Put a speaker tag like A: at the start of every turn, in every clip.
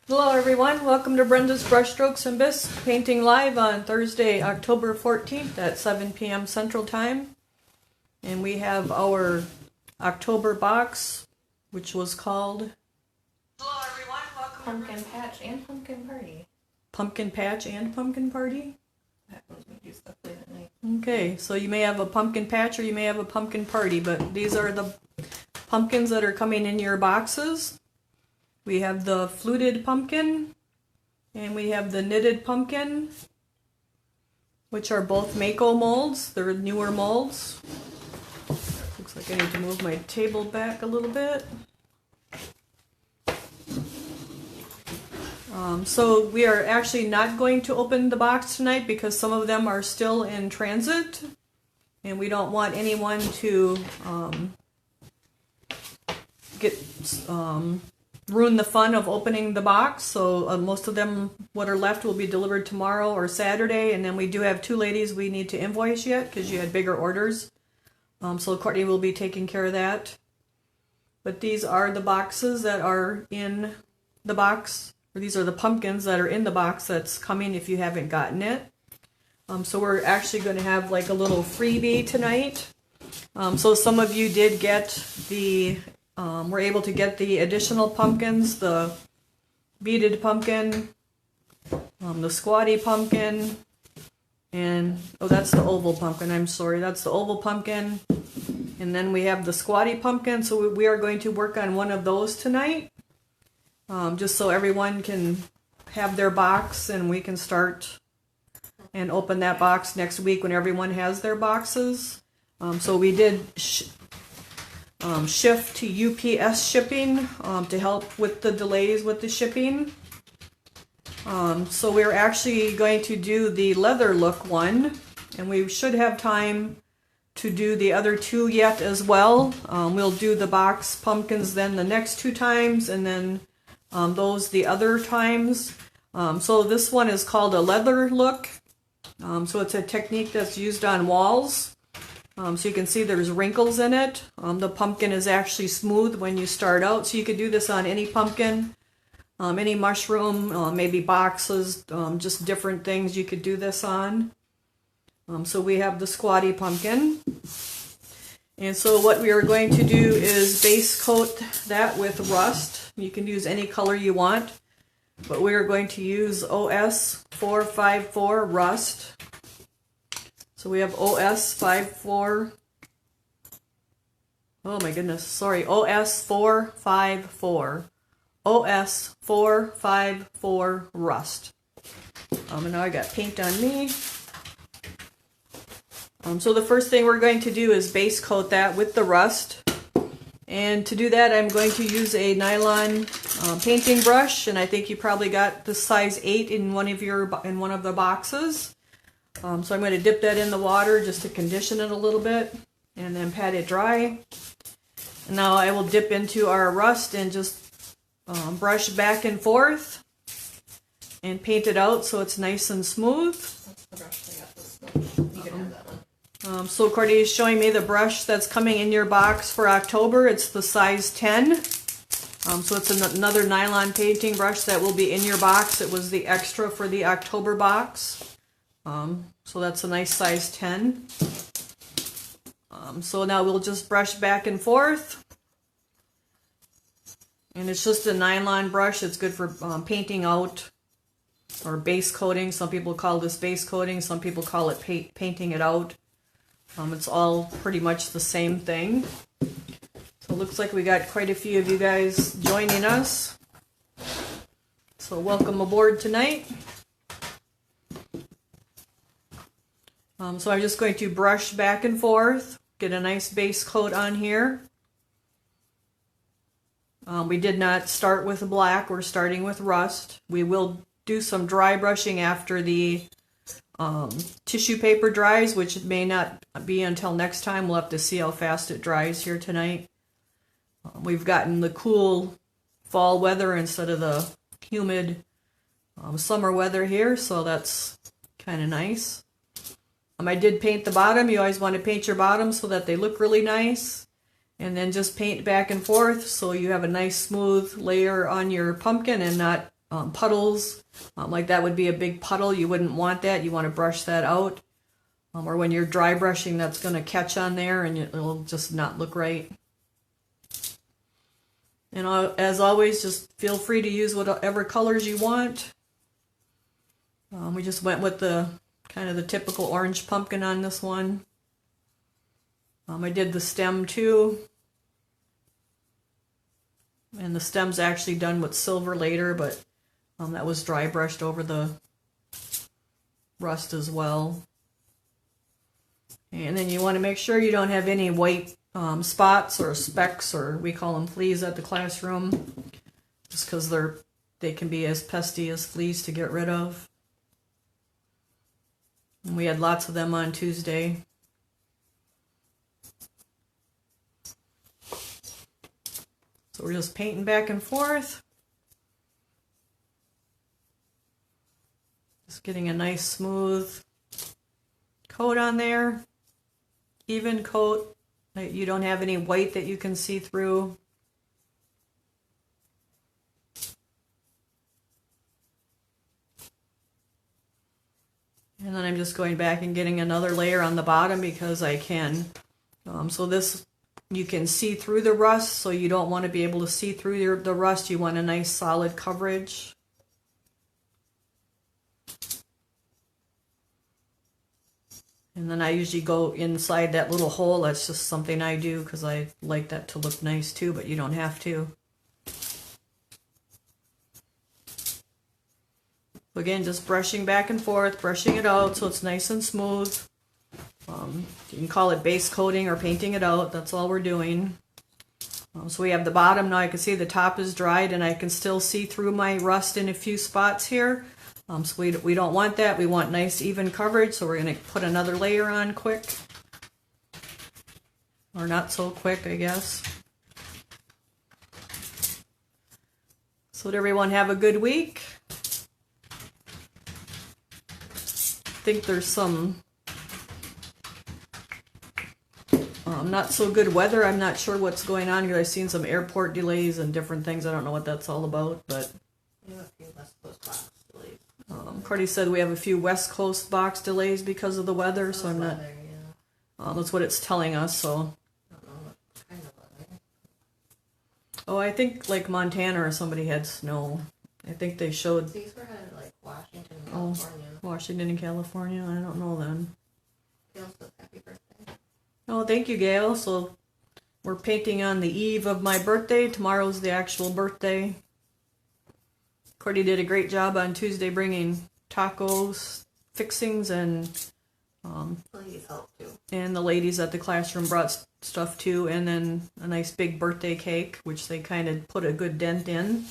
A: Hello everyone, welcome to Brenda's Brushstrokes and Bisque, painting live on Thursday, October 14th at 7 p.m. Central Time. And we have our October box, which was called
B: Hello everyone, welcome
C: Pumpkin Patch and Pumpkin Party.
A: Pumpkin Patch and Pumpkin Party.
C: That one's we do stuff late at night.
A: Okay, so you may have a pumpkin patch or you may have a pumpkin party, but these are the pumpkins that are coming in your boxes. We have the fluted pumpkin and we have the knitted pumpkin, which are both Mako molds. They're newer molds. Looks like I need to move my table back a little bit. So we are actually not going to open the box tonight because some of them are still in transit and we don't want anyone to ruin the fun of opening the box. So most of them, what are left, will be delivered tomorrow or Saturday, and then we do have two ladies we need to invoice yet because you had bigger orders. So Courtney will be taking care of that. But these are the boxes that are in the box. These are the pumpkins that are in the box that's coming if you haven't gotten it. So we're actually going to have like a little freebie tonight. So some of you did get the, were able to get the additional pumpkins, the beaded pumpkin, the squatty pumpkin, and, oh, that's the oval pumpkin, I'm sorry, that's the oval pumpkin. And then we have the squatty pumpkin, so we are going to work on one of those tonight. Just so everyone can have their box and we can start and open that box next week when everyone has their boxes. So we did shift to UPS shipping to help with the delays with the shipping. So we're actually going to do the leather look one, and we should have time to do the other two yet as well. We'll do the box pumpkins then the next two times, and then those the other times. So this one is called a leather look. So it's a technique that's used on walls. So you can see there's wrinkles in it. The pumpkin is actually smooth when you start out. So you could do this on any pumpkin, any mushroom, maybe boxes, just different things you could do this on. So we have the squatty pumpkin. And so what we are going to do is base coat that with rust. You can use any color you want, but we are going to use OS 454 rust. So we have OS 54, oh my goodness, sorry, OS 454. OS 454 rust. And now I got paint on me. So the first thing we're going to do is base coat that with the rust. And to do that, I'm going to use a nylon painting brush, and I think you probably got the size 8 in one of the boxes. So I'm going to dip that in the water just to condition it a little bit, and then pat it dry. And now I will dip into our rust and just brush back and forth and paint it out so it's nice and smooth.
C: That's the brush I got this one. You can have that one.
A: So Courtney is showing me the brush that's coming in your box for October. It's the size 10. So it's another nylon painting brush that will be in your box. It was the extra for the October box. So that's a nice size 10. So now we'll just brush back and forth. And it's just a nylon brush. It's good for painting out or base coating. Some people call this base coating. Some people call it painting it out. It's all pretty much the same thing. So it looks like we got quite a few of you guys joining us. So welcome aboard tonight. So I'm just going to brush back and forth, get a nice base coat on here. We did not start with black, we're starting with rust. We will do some dry brushing after the tissue paper dries, which may not be until next time. We'll have to see how fast it dries here tonight. We've gotten the cool fall weather instead of the humid summer weather here, so that's kind of nice. I did paint the bottom. You always want to paint your bottom so that they look really nice. And then just paint back and forth so you have a nice smooth layer on your pumpkin and not puddles. Like that would be a big puddle. You wouldn't want that. You want to brush that out. Or when you're dry brushing, that's going to catch on there and it'll just not look right. And as always, just feel free to use whatever colors you want. We just went with the kind of the typical orange pumpkin on this one. I did the stem too. And the stem's actually done with silver later, but that was dry brushed over the rust as well. And then you want to make sure you don't have any white spots or specks, or we call them fleas at the classroom, just because they can be as pesty as fleas to get rid of. And we had lots of them on Tuesday. So we're just painting back and forth. Just getting a nice smooth coat on there. Even coat. You don't have any white that you can see through. And then I'm just going back and getting another layer on the bottom because I can. So this, you can see through the rust, so you don't want to be able to see through the rust. You want a nice solid coverage. And then I usually go inside that little hole. That's just something I do because I like that to look nice too, but you don't have to. Again, just brushing back and forth, brushing it out so it's nice and smooth. You can call it base coating or painting it out. That's all we're doing. So we have the bottom. Now I can see the top is dried and I can still see through my rust in a few spots here. So we don't want that. We want nice even coverage, so we're going to put another layer on quick. Or not so quick, I guess. So did everyone have a good week? I think there's some not so good weather. I'm not sure what's going on here. I've seen some airport delays and different things. I don't know what that's all about, but
C: We have a few West Coast box delays.
A: Cordy said we have a few West Coast box delays because of the weather, so I'm not.
C: Weather, yeah.
A: That's what it's telling us. So.
C: I don't know what kind of weather.
A: Oh, I think like Montana or somebody had snow. I think they showed.
C: These were headed like Washington, California.
A: Washington and California. I don't know then.
C: Gail says happy birthday.
A: Oh, thank you, Gail. So we're painting on the eve of my birthday. Tomorrow's the actual birthday. Cordy did a great job on Tuesday bringing tacos, fixings, and
C: Ladies help too.
A: and the ladies at the classroom brought stuff too, and then a nice big birthday cake, which they kind of put a good dent in.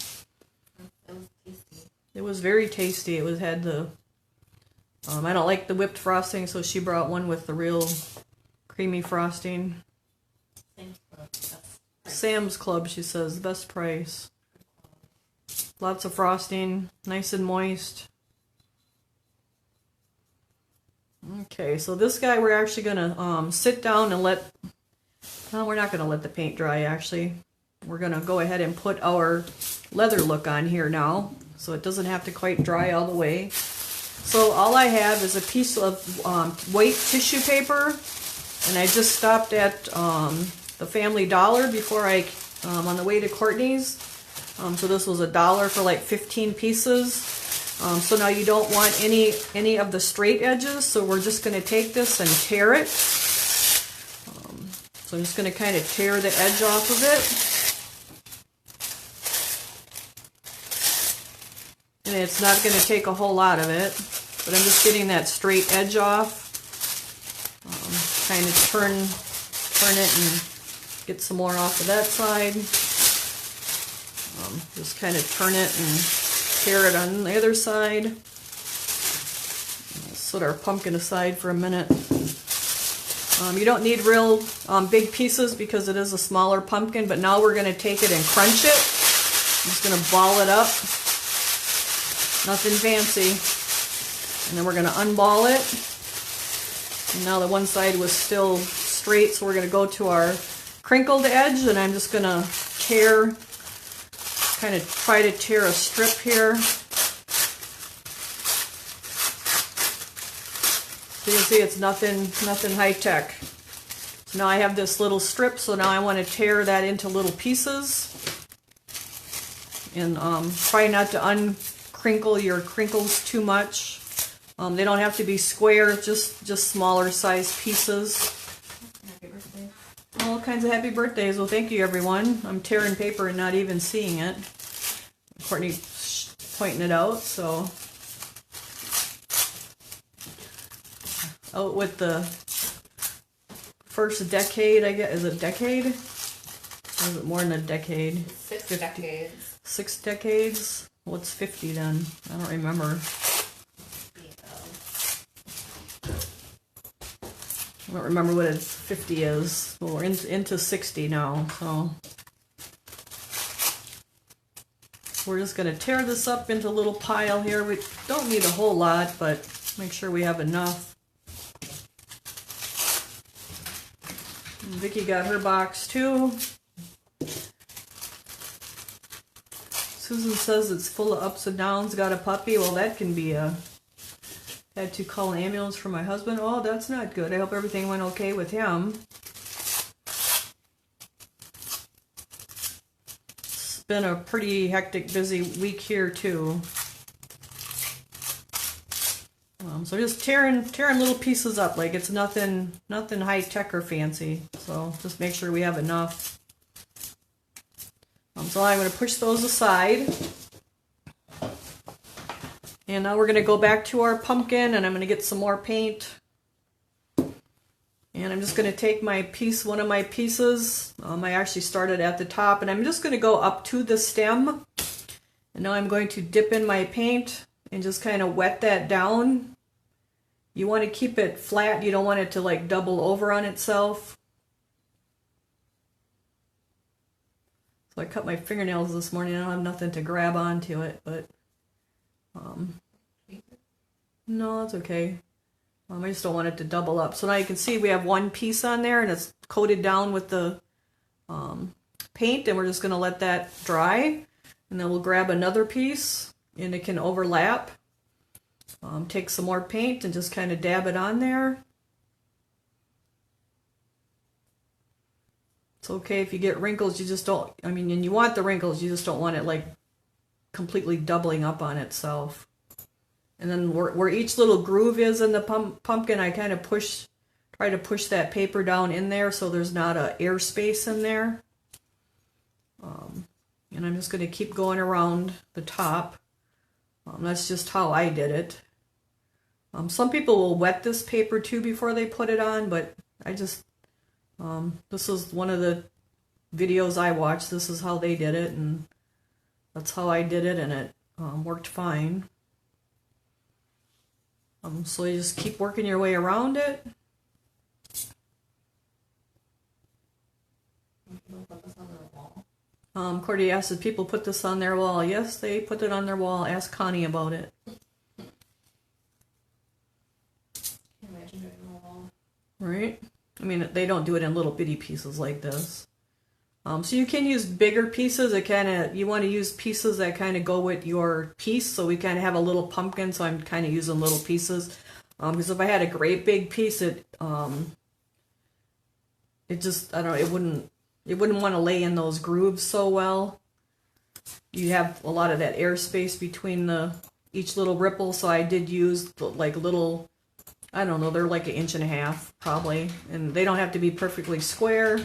C: It was tasty.
A: It was very tasty. Had the I don't like the whipped frosting, so she brought one with the real creamy frosting. Sam's Club, she says, best price. Lots of frosting, nice and moist. Okay, so this guy we're actually gonna sit down and let. No, we're not gonna let the paint dry. Actually, we're gonna go ahead and put our leather look on here now, so it doesn't have to quite dry all the way. So all I have is a piece of white tissue paper, and I just stopped at the Family Dollar before on the way to Courtney's. So this was $1 for like 15 pieces. So now you don't want any of the straight edges, so we're just going to take this and tear it. So I'm just going to kind of tear the edge off of it. And it's not going to take a whole lot of it, but I'm just getting that straight edge off. Kind of turn it and get some more off of that side. Just kind of turn it and tear it on the other side. Let's set our pumpkin aside for a minute. You don't need real big pieces because it is a smaller pumpkin, but now we're going to take it and crunch it. I'm just going to ball it up. Nothing fancy. And then we're going to unball it. And now the one side was still straight, so we're going to go to our crinkled edge, and I'm just going to tear kind of try to tear a strip here. So you can see it's nothing high tech. So now I have this little strip, so now I want to tear that into little pieces. And try not to uncrinkle your crinkles too much. They don't have to be square, just smaller size pieces.
C: Happy birthday.
A: All kinds of happy birthdays. Well, thank you, everyone. I'm tearing paper and not even seeing it. Courtney's pointing it out, so. Out with the first decade, I guess. Is it decade? Or is it more than a decade?
C: 6 decades.
A: 6 decades? What's 50 then? I don't remember. I don't remember what 50 is. Well, we're into 60 now, so. We're just going to tear this up into a little pile here. We don't need a whole lot, but make sure we have enough. Vicki got her box too. Susan says it's full of ups and downs, got a puppy. Well, that can be a... Had to call an ambulance for my husband. Oh, that's not good. I hope everything went okay with him. It's been a pretty hectic, busy week here too. So just tearing little pieces up, like it's nothing high tech or fancy. So just make sure we have enough. So I'm going to push those aside. And now we're going to go back to our pumpkin, and I'm going to get some more paint. And I'm just going to take my piece, one of my pieces. I actually started at the top, and I'm just going to go up to the stem. And now I'm going to dip in my paint and just kind of wet that down. You want to keep it flat. You don't want it to like double over on itself. So I cut my fingernails this morning. I don't have nothing to grab onto it, but no, that's okay. I just don't want it to double up. So now you can see we have one piece on there, and it's coated down with the paint, and we're just going to let that dry. And then we'll grab another piece, and it can overlap. Take some more paint and just kind of dab it on there. It's okay if you get wrinkles, you just don't, I mean, and you want the wrinkles, you just don't want it like completely doubling up on itself. And then where each little groove is in the pumpkin, I kind of try to push that paper down in there so there's not a air space in there. And I'm just going to keep going around the top. That's just how I did it. Some people will wet this paper too before they put it on, but I just, this is one of the videos I watched. This is how they did it, and that's how I did it, and it worked fine. So you just keep working your way around it. Cordy asked if people put this on their wall. Yes, they put it on their wall. Ask Connie about it.
C: Can you imagine doing it on the wall?
A: Right? I mean, they don't do it in little bitty pieces like this. So you can use bigger pieces. You want to use pieces that kind of go with your piece. So we kind of have a little pumpkin, so I'm kind of using little pieces. Because if I had a great big piece, it just, I don't know, it wouldn't want to lay in those grooves so well. You have a lot of that airspace between each little ripple, so I did use like little, I don't know, they're like 1.5 inches probably, and they don't have to be perfectly square.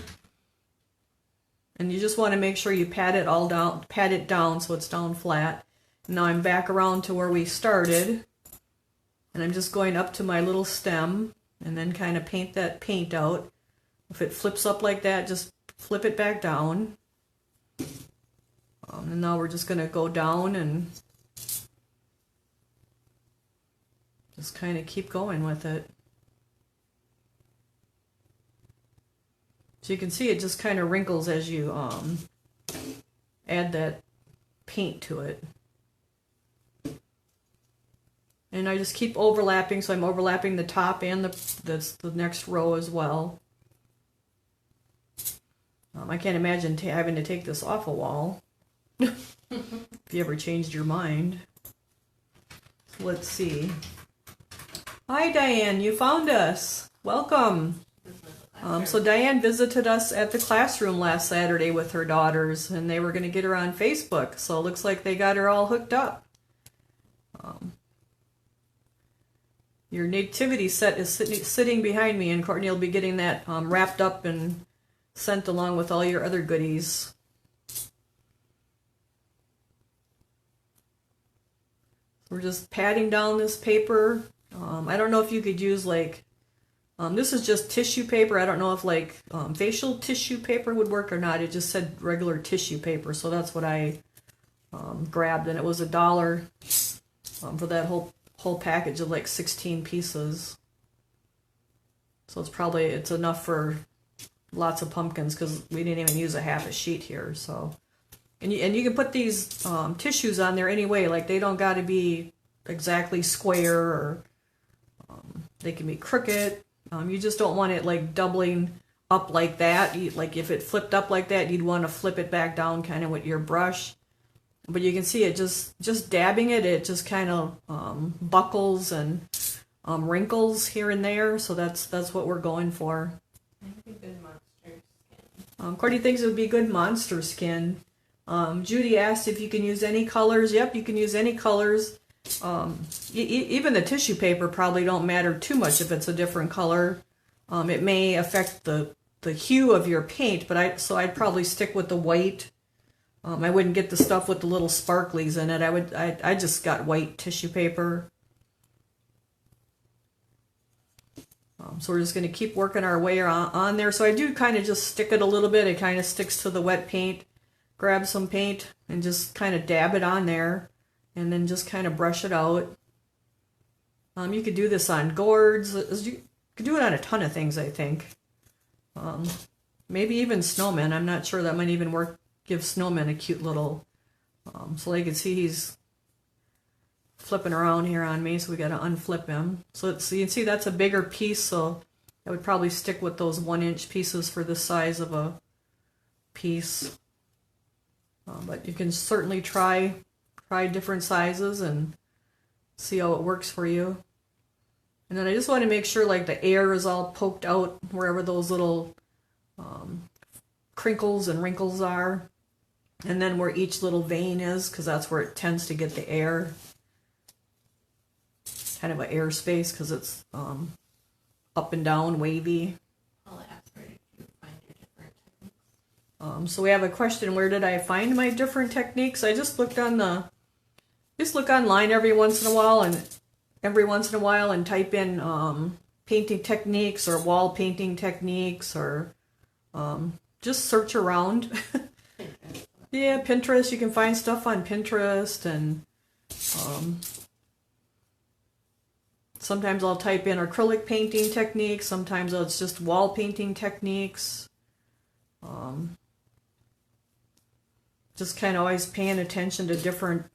A: And you just want to make sure you pat it down so it's down flat. Now I'm back around to where we started, and I'm just going up to my little stem and then kind of paint that paint out. If it flips up like that, just flip it back down. And now we're just going to go down and just kind of keep going with it. So you can see it just kind of wrinkles as you add that paint to it. And I just keep overlapping, so I'm overlapping the top and the next row as well. I can't imagine having to take this off a wall. If you ever changed your mind. Let's see. Hi, Diane. You found us. Welcome. So Diane visited us at the classroom last Saturday with her daughters, and they were going to get her on Facebook. So it looks like they got her all hooked up. Your nativity set is sitting behind me, and Courtney will be getting that wrapped up and sent along with all your other goodies. We're just patting down this paper. I don't know if you could use like, this is just tissue paper. I don't know if like facial tissue paper would work or not. It just said regular tissue paper, so that's what I grabbed, and it was $1 for that whole package of like 16 pieces. So it's enough for lots of pumpkins because we didn't even use a half a sheet here. So, and you can put these tissues on there anyway. Like they don't got to be exactly square, or they can be crooked. You just don't want it like doubling up like that. Like if it flipped up like that, you'd want to flip it back down kind of with your brush. But you can see it just dabbing it just kind of buckles and wrinkles here and there. So that's what we're going for.
C: I think it'd be good monster skin.
A: Courtney thinks it would be good monster skin. Judy asked if you can use any colors. Yep, you can use any colors. Even the tissue paper probably don't matter too much if it's a different color. It may affect the hue of your paint, but I'd probably stick with the white. I wouldn't get the stuff with the little sparklies in it. I just got white tissue paper. So we're just going to keep working our way on there. So I do kind of just stick it a little bit. It kind of sticks to the wet paint. Grab some paint and just kind of dab it on there, and then just kind of brush it out. You could do this on gourds. You could do it on a ton of things, I think. Maybe even snowmen. I'm not sure. That might even work. Give snowmen a cute little, so you can see he's flipping around here on me, so we got to unflip him. So you can see that's a bigger piece, so I would probably stick with those 1-inch pieces for the size of a piece. But you can certainly try different sizes and see how it works for you. And then I just want to make sure like the air is all poked out wherever those little crinkles and wrinkles are. And then where each little vein is, because that's where it tends to get the air. Kind of an air space because it's up and down, wavy.
C: I'll ask her to find your different techniques.
A: So we have a question, where did I find my different techniques? I just look online every once in a while and type in painting techniques or wall painting techniques, or just search around. Yeah, Pinterest. You can find stuff on Pinterest, and sometimes I'll type in acrylic painting techniques. Sometimes it's just wall painting techniques. Just kind of always paying attention to different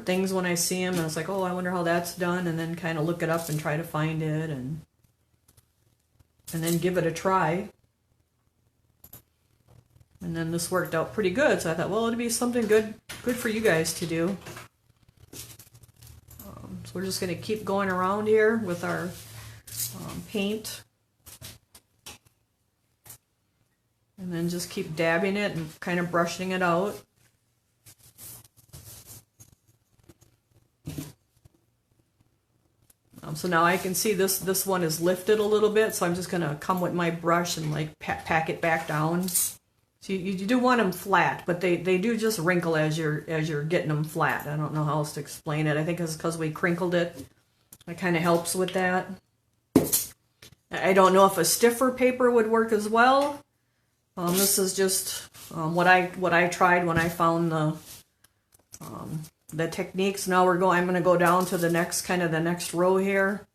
A: things when I see them. And I was like, oh, I wonder how that's done, and then kind of look it up and try to find it, and then give it a try. And then this worked out pretty good, so I thought, well, it'd be something good for you guys to do. So we're just going to keep going around here with our paint. And then just keep dabbing it and kind of brushing it out. So now I can see this one is lifted a little bit, so I'm just going to come with my brush and like pack it back down. So you do want them flat, but they do just wrinkle as you're getting them flat. I don't know how else to explain it. I think it's because we crinkled it. It kind of helps with that. I don't know if a stiffer paper would work as well. This is just what I tried when I found the techniques. Now I'm going to go down to the next row here.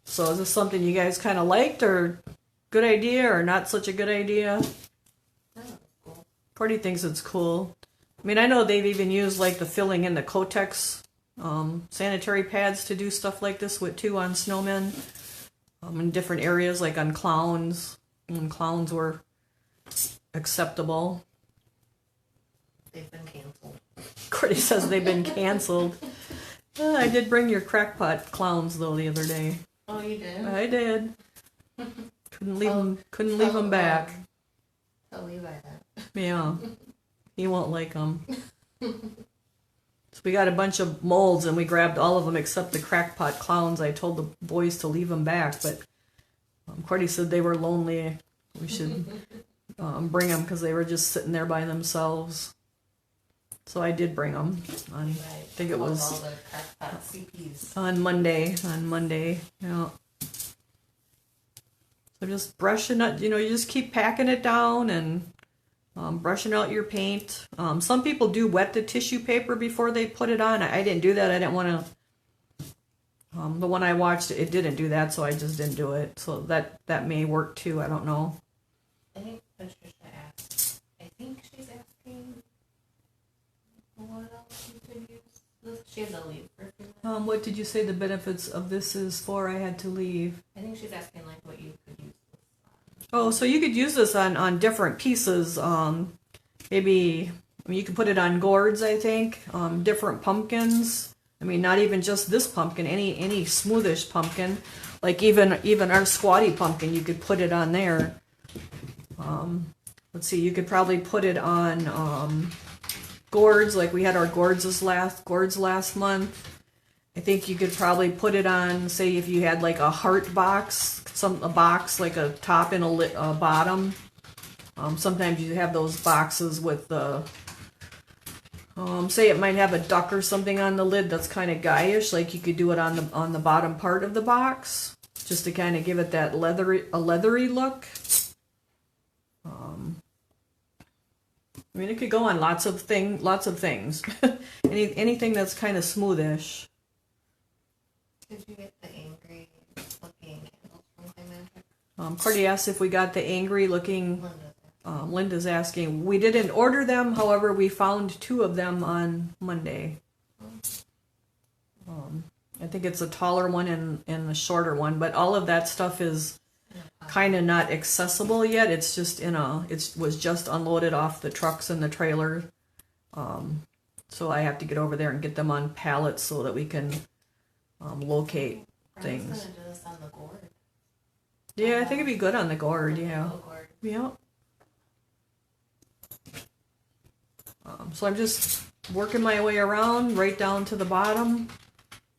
A: So is this something you guys kind of liked, or good idea, or not such a good idea?
C: Cool.
A: Courtney thinks it's cool. I mean, I know they've even used like the filling in the Kotex sanitary pads to do stuff like this with too on snowmen in different areas, like on clowns, when clowns were acceptable.
C: They've been canceled.
A: Cordy says they've been canceled. I did bring your crackpot clowns though the other day.
C: Oh, you did?
A: I did. Couldn't leave them. Couldn't leave them back.
C: Tell Levi that.
A: Yeah, he won't like them. So we got a bunch of molds and we grabbed all of them except the crackpot clowns. I told the boys to leave them back, but Cordy said they were lonely. We should bring them because they were just sitting there by themselves. So I did bring them. I think it was
C: all the crackpot CPs.
A: on Monday. Yeah. So just brushing it. You just keep packing it down and brushing out your paint. Some people do wet the tissue paper before they put it on. I didn't do that. I didn't want to. The one I watched, it didn't do that, so I just didn't do it. So that may work too. I don't know.
C: I think Patricia asked. I think she's asking what else you could use. She had to leave for a few minutes.
A: What did you say the benefits of this is for? I had to leave.
C: I think she's asking like what you could use this on.
A: Oh, so you could use this on different pieces. Maybe you could put it on gourds, I think. Different pumpkins. I mean, not even just this pumpkin. Any smoothish pumpkin, like even our squatty pumpkin, you could put it on there. Let's see, you could probably put it on gourds, like we had our gourds last month. I think you could probably put it on, say, if you had like a heart box, a box like a top and a bottom. Sometimes you have those boxes with the, say it might have a duck or something on the lid that's kind of guyish. Like you could do it on the bottom part of the box, just to kind of give it that leathery look. I mean, it could go on lots of things. Anything that's kind of smoothish.
C: Did you get the angry looking candles from Clay Magic?
A: Cordy asked if we got the angry looking.
C: Linda's.
A: Linda's asking. We didn't order them, however, we found 2 of them on Monday. I think it's a taller one and a shorter one, but all of that stuff is kind of not accessible yet. It's just it was just unloaded off the trucks and the trailer. So I have to get over there and get them on pallets so that we can locate things.
C: Gonna do this on the gourd.
A: Yeah, I think it'd be good on the gourd. Yeah. Yeah. So I'm just working my way around right down to the bottom.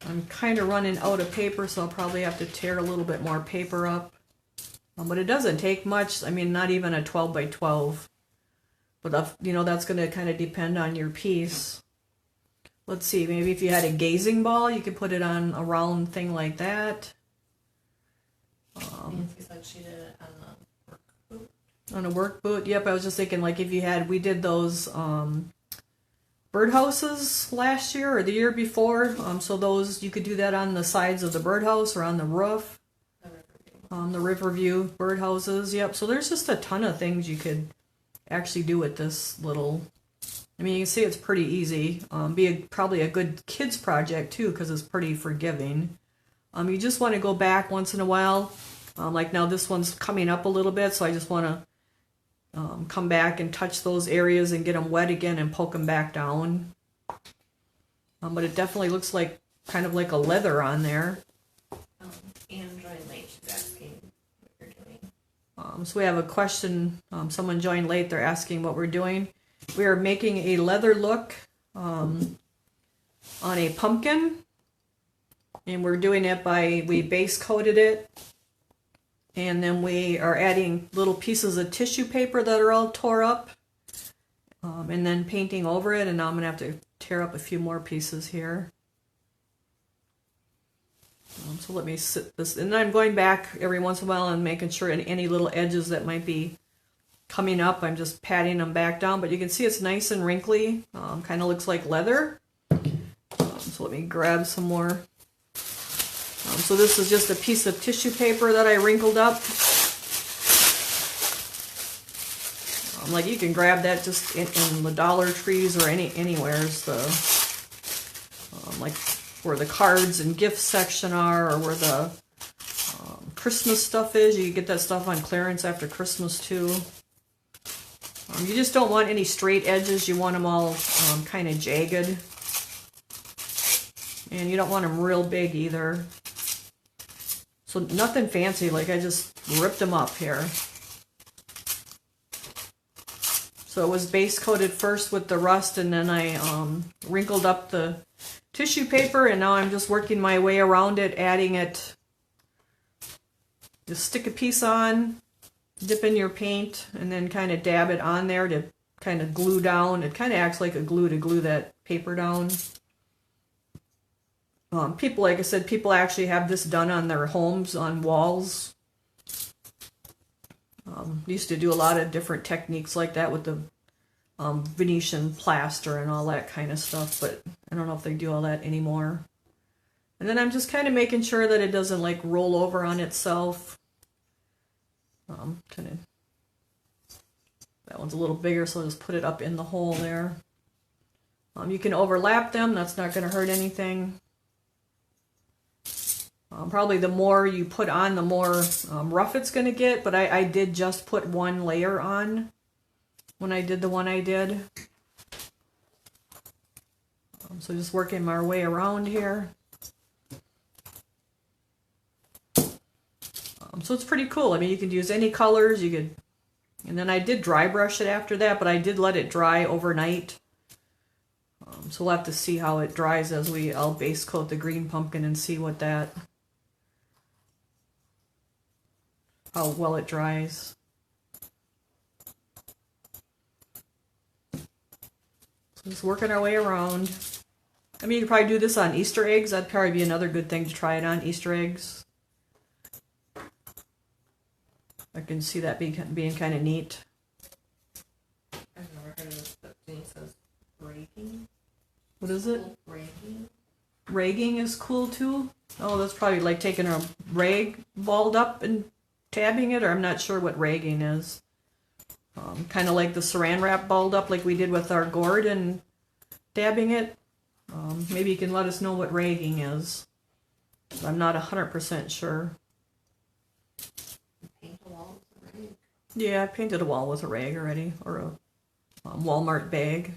A: I'm kind of running out of paper, so I'll probably have to tear a little bit more paper up. But it doesn't take much. I mean, not even a 12 by 12. But that's going to kind of depend on your piece. Let's see, maybe if you had a gazing ball, you could put it on a round thing like that.
C: Nancy said she did it on the work boot.
A: On a work boot? Yep, I was just thinking, like, if you had, we did those birdhouses last year or the year before. So those, you could do that on the sides of the birdhouse or on the roof. The Riverview birdhouses. Yep, so there's just a ton of things you could actually do with this little. I mean, you can see it's pretty easy. Probably a good kids project too, because it's pretty forgiving. You just want to go back once in a while. Like now this one's coming up a little bit, so I just want to come back and touch those areas and get them wet again and poke them back down. But it definitely looks like kind of like a leather on there.
C: And joined late. She's asking what you're doing.
A: So we have a question. Someone joined late. They're asking what we're doing. We are making a leather look on a pumpkin. And we're doing it we base coated it. And then we are adding little pieces of tissue paper that are all tore up. And then painting over it. And now I'm going to have to tear up a few more pieces here. So let me sit this, and then I'm going back every once in a while and making sure any little edges that might be coming up, I'm just patting them back down. But you can see it's nice and wrinkly, kind of looks like leather. So let me grab some more. So this is just a piece of tissue paper that I wrinkled up. Like you can grab that just in the Dollar Trees or anywhere's like where the cards and gifts section are, or where the Christmas stuff is. You can get that stuff on clearance after Christmas too. You just don't want any straight edges. You want them all kind of jagged. And you don't want them real big either. So nothing fancy, like I just ripped them up here. So it was base coated first with the rust, and then I wrinkled up the tissue paper, and now I'm just working my way around it, adding it. Just stick a piece on, dip in your paint, and then kind of dab it on there to kind of glue down. It kind of acts like a glue to glue that paper down. People, like I said, people actually have this done on their homes, on walls. Used to do a lot of different techniques like that with the Venetian plaster and all that kind of stuff, but I don't know if they do all that anymore. And then I'm just kind of making sure that it doesn't like roll over on itself. Kind of, that one's a little bigger, so I'll just put it up in the hole there. You can overlap them, that's not going to hurt anything. Probably the more you put on, the more rough it's going to get, but I did just put one layer on when I did the one I did. So just working my way around here. So it's pretty cool. I mean, you could use any colors, you could, and then I did dry brush it after that, but I did let it dry overnight. So we'll have to see how it dries as I'll base coat the green pumpkin and see how well it dries. So just working our way around. I mean, you could probably do this on Easter eggs. That'd probably be another good thing to try it on, Easter eggs. I can see that being kind of neat.
C: I've never heard of this, but it says ragging.
A: What is it?
C: Ragging.
A: Ragging is cool too. Oh, that's probably like taking a rag balled up and tabbing it, or I'm not sure what ragging is. Kind of like the saran wrap balled up like we did with our gourd and dabbing it. Maybe you can let us know what ragging is. I'm not 100% sure.
C: Paint a wall with a rag.
A: Yeah, I painted a wall with a rag already, or a Walmart bag.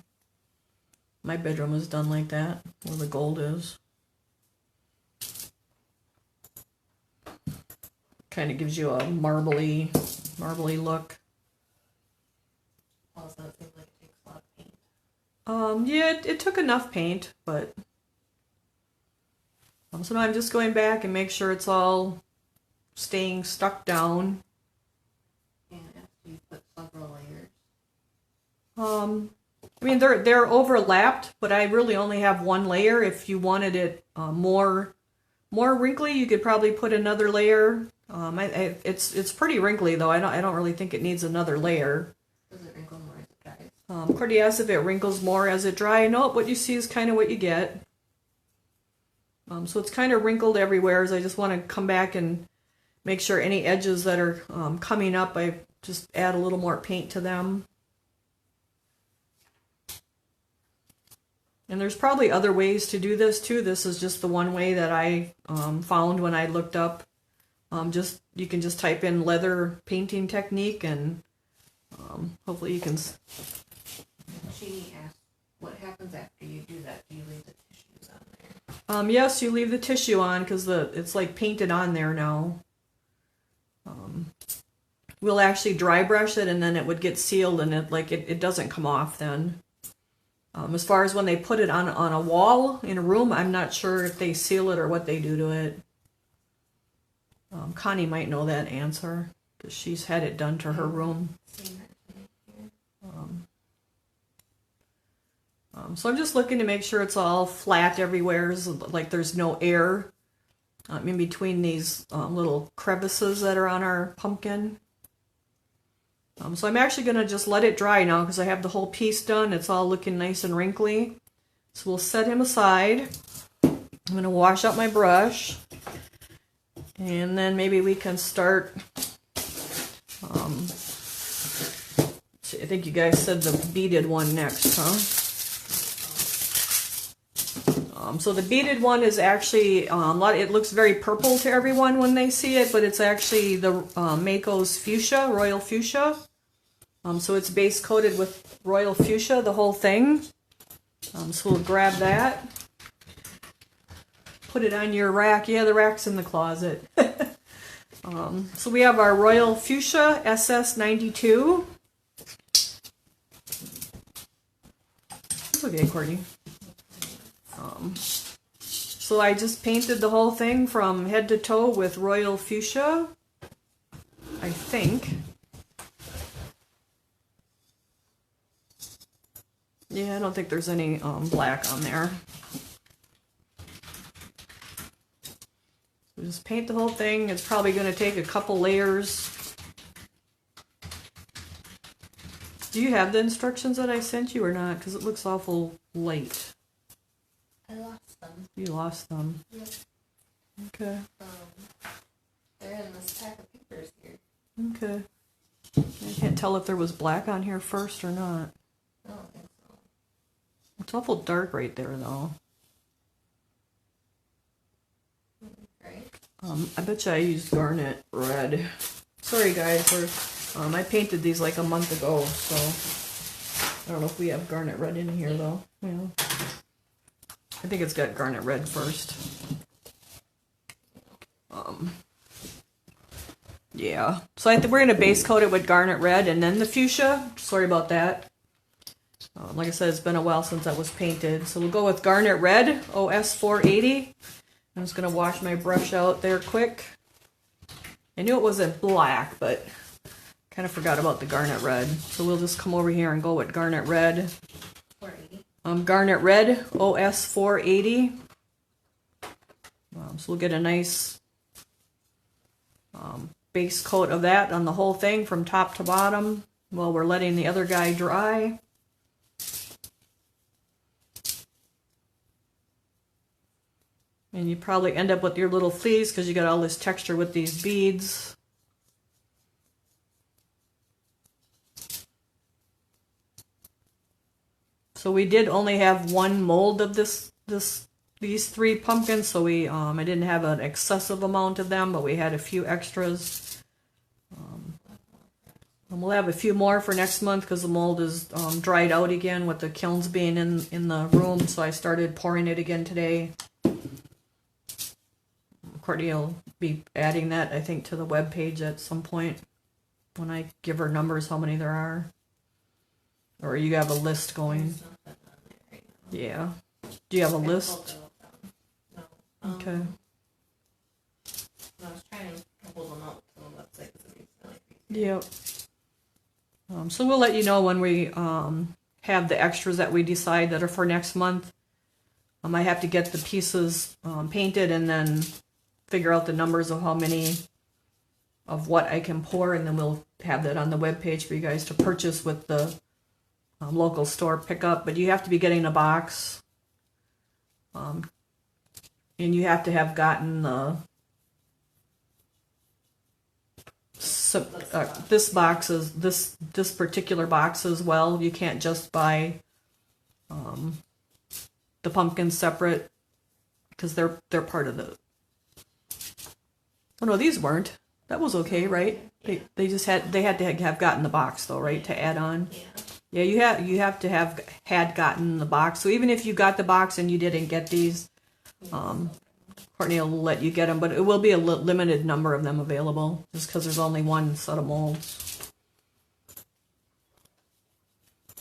A: My bedroom was done like that, where the gold is. Kind of gives you a marbly look.
C: Also, it seems like it takes a lot of paint.
A: Yeah, it took enough paint, but so now I'm just going back and make sure it's all staying stuck down.
C: And after you put several layers.
A: I mean, they're overlapped, but I really only have one layer. If you wanted it more wrinkly, you could probably put another layer. It's pretty wrinkly though. I don't really think it needs another layer.
C: Does it wrinkle more as it dries?
A: Cordy asked if it wrinkles more as it dries. Nope, what you see is kind of what you get. So it's kind of wrinkled everywhere. As I just want to come back and make sure any edges that are coming up, I just add a little more paint to them. And there's probably other ways to do this too. This is just the one way that I found when I looked up. You can just type in leather painting technique, and hopefully you can.
C: She asked, what happens after you do that? Do you leave the tissues on there?
A: Yes, you leave the tissue on because it's like painted on there now. We'll actually dry brush it, and then it would get sealed, and it doesn't come off then. As far as when they put it on a wall in a room, I'm not sure if they seal it or what they do to it. Connie might know that answer because she's had it done to her room. So I'm just looking to make sure it's all flat everywhere, so like there's no air in between these little crevices that are on our pumpkin. So I'm actually going to just let it dry now because I have the whole piece done. It's all looking nice and wrinkly. So we'll set him aside. I'm going to wash up my brush. And then maybe we can start. I think you guys said the beaded one next, huh? So the beaded one is actually, it looks very purple to everyone when they see it, but it's actually the Mako's fuchsia, royal fuchsia. So it's base coated with royal fuchsia, the whole thing. So we'll grab that. Put it on your rack. Yeah, the rack's in the closet. So we have our royal fuchsia SS92. It's okay, Courtney. So I just painted the whole thing from head to toe with royal fuchsia, I think. Yeah, I don't think there's any black on there. So just paint the whole thing. It's probably going to take a couple layers. Do you have the instructions that I sent you or not? Because it looks awful late.
C: I lost them.
A: You lost them.
C: Yep.
A: Okay.
C: They're in this pack of papers here.
A: Okay. I can't tell if there was black on here first or not.
C: I don't think so.
A: It's awful dark right there, though.
C: Right?
A: I bet you I used garnet red. Sorry, guys. I painted these like a month ago, so I don't know if we have garnet red in here, though. Yeah. I think it's got garnet red first. Yeah. So I think we're going to base coat it with garnet red and then the fuchsia. Sorry about that. Like I said, it's been a while since that was painted. So we'll go with garnet red, OS 480. I'm just going to wash my brush out there quick. I knew it wasn't black, but kind of forgot about the garnet red. So we'll just come over here and go with garnet red.
C: 480.
A: Garnet red, OS 480. So we'll get a nice base coat of that on the whole thing from top to bottom while we're letting the other guy dry. And you probably end up with your little fleas because you got all this texture with these beads. So we did only have one mold of these three pumpkins, so I didn't have an excessive amount of them, but we had a few extras. And we'll have a few more for next month because the mold is dried out again with the kilns being in the room, so I started pouring it again today. Courtney will be adding that, I think, to the web page at some point when I give her numbers how many there are. Or you have a list going. Yeah. Do you have a list?
C: No.
A: Okay.
C: I was trying to hold them out to the website because it makes like
A: Yep. So we'll let you know when we have the extras that we decide that are for next month. I have to get the pieces painted and then figure out the numbers of how many of what I can pour, and then we'll have that on the webpage for you guys to purchase with the local store pickup. But you have to be getting a box, and you have to have gotten the this box is this particular box as well. You can't just buy the pumpkins separate because they're part of the. Oh no, these weren't. That was okay, right? They just had to have gotten the box though, right, to add on. Yeah, you have to have had gotten the box. So even if you got the box and you didn't get these, Courtney will let you get them, but it will be a limited number of them available, just because there's only one set of molds.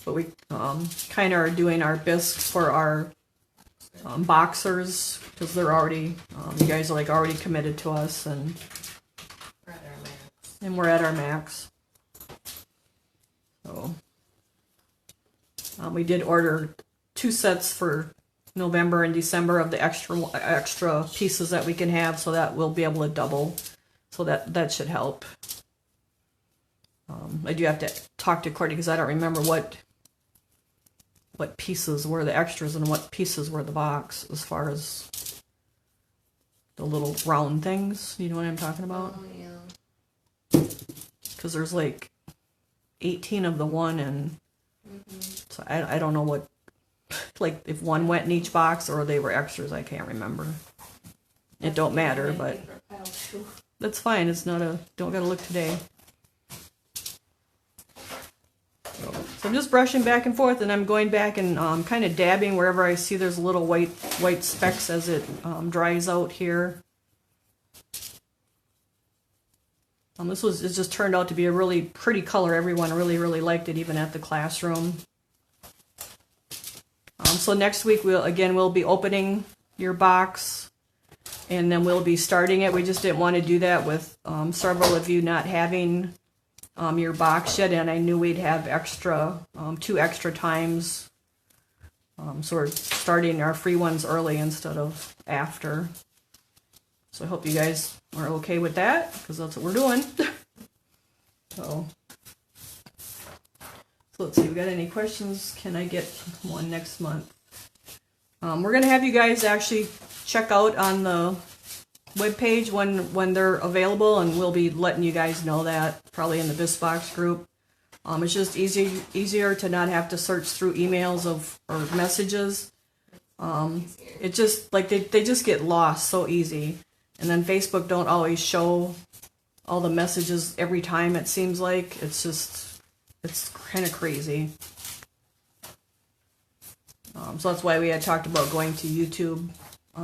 A: But we kind of are doing our bisques for our boxers because they're already, you guys are like already committed to us, and we're at our max. So we did order 2 sets for November and December of the extra pieces that we can have, so that we'll be able to double. So that should help. I do have to talk to Courtney because I don't remember what pieces were the extras and what pieces were the box as far as the little round things. You know what I'm talking about?
C: Oh, yeah.
A: Because there's like 18 of the one, and so I don't know what, like if one went in each box or they were extras. I can't remember. It don't matter, but that's fine. It's not don't gotta look today. So I'm just brushing back and forth, and I'm going back and kind of dabbing wherever I see there's little white specks as it dries out here. It just turned out to be a really pretty color. Everyone really liked it, even at the classroom. So next week we'll be opening your box, and then we'll be starting it. We just didn't want to do that with several of you not having your box yet, and I knew we'd have two extra times. So we're starting our free ones early instead of after. So I hope you guys are okay with that, because that's what we're doing. So let's see, we got any questions? Can I get one next month? We're going to have you guys actually check out on the webpage when they're available, and we'll be letting you guys know that probably in the Bisque group. It's just easier to not have to search through emails or messages. It just, like, they just get lost so easy. And then Facebook don't always show all the messages every time, it seems like. It's kind of crazy. So that's why we had talked about going to YouTube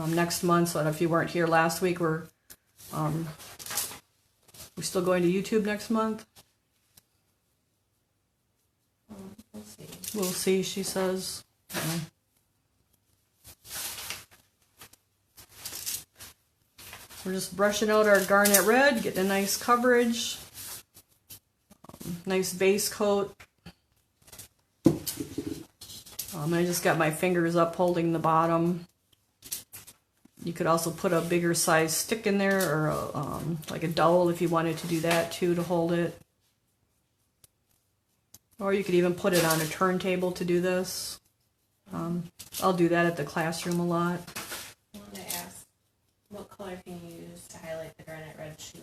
A: next month. So that if you weren't here last week, we're still going to YouTube next month.
C: We'll see.
A: We'll see, she says. We're just brushing out our garnet red, getting a nice coverage, nice base coat. I just got my fingers up holding the bottom. You could also put a bigger size stick in there, or like a dowel if you wanted to do that too, to hold it. Or you could even put it on a turntable to do this. I'll do that at the classroom a lot.
C: I wanted to ask, what color can you use to highlight the garnet red? She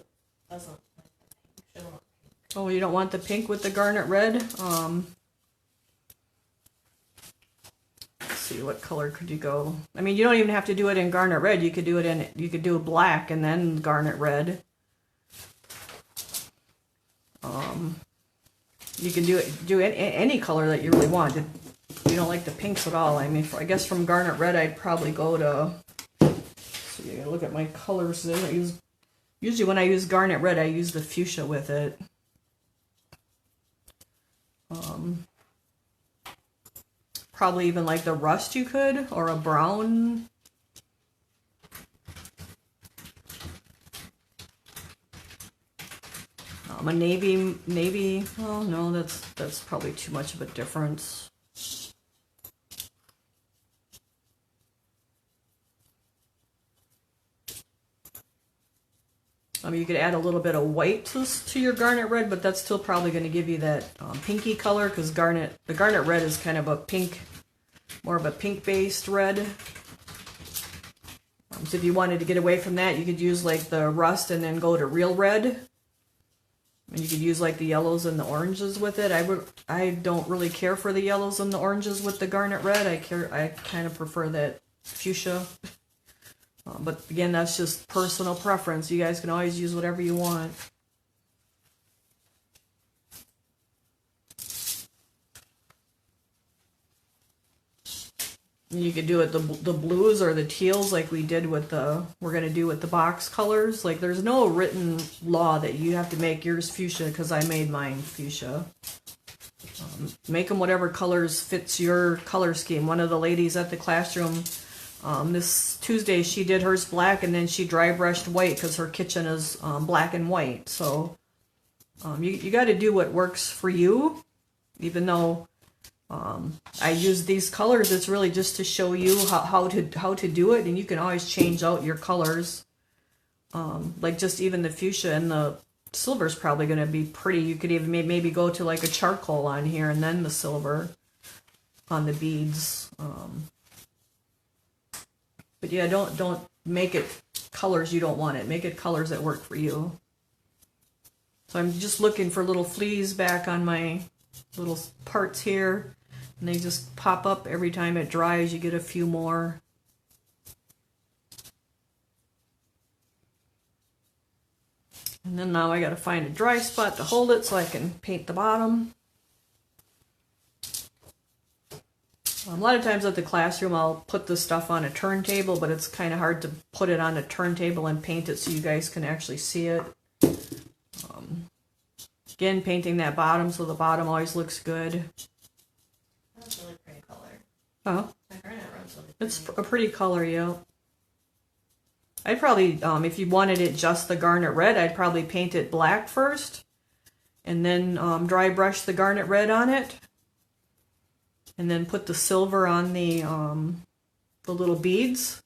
C: doesn't like the pink. She doesn't want pink.
A: Oh, you don't want the pink with the garnet red? Let's see, what color could you go? I mean, you don't even have to do it in garnet red. You could do black and then garnet red. You can do any color that you really want. If you don't like the pinks at all, I mean, I guess from garnet red, I'd probably go to. So you gotta look at my colors. Usually when I use garnet red, I use the fuchsia with it. Probably even like the rust you could, or a brown. A navy. Oh no, that's probably too much of a difference. You could add a little bit of white to your garnet red, but that's still probably going to give you that pinky color, because the garnet red is kind of a pink, more of a pink-based red. So if you wanted to get away from that, you could use like the rust and then go to real red. And you could use like the yellows and the oranges with it. I don't really care for the yellows and the oranges with the garnet red. I kind of prefer that fuchsia. But again, that's just personal preference. You guys can always use whatever you want. You could do it the blues or the teals like we did with we're going to do with the box colors. Like, there's no written law that you have to make yours fuchsia, because I made mine fuchsia. Make them whatever colors fits your color scheme. One of the ladies at the classroom, this Tuesday, she did hers black, and then she dry brushed white because her kitchen is black and white. So you got to do what works for you. Even though I use these colors, it's really just to show you how to do it, and you can always change out your colors. Like just even the fuchsia and the silver is probably going to be pretty. You could even maybe go to like a charcoal on here and then the silver on the beads. But yeah, don't make it colors you don't want it. Make it colors that work for you. So I'm just looking for little fleas back on my little parts here. And they just pop up every time it dries. You get a few more. And then now I got to find a dry spot to hold it so I can paint the bottom. A lot of times at the classroom I'll put the stuff on a turntable, but it's kind of hard to put it on a turntable and paint it so you guys can actually see it. Again, painting that bottom so the bottom always looks good.
C: That's a really pretty color.
A: Oh,
C: My garnet red's really pretty.
A: it's a pretty color, yeah. I'd probably, if you wanted it just the garnet red, I'd probably paint it black first, and then dry brush the garnet red on it, and then put the silver on the little beads.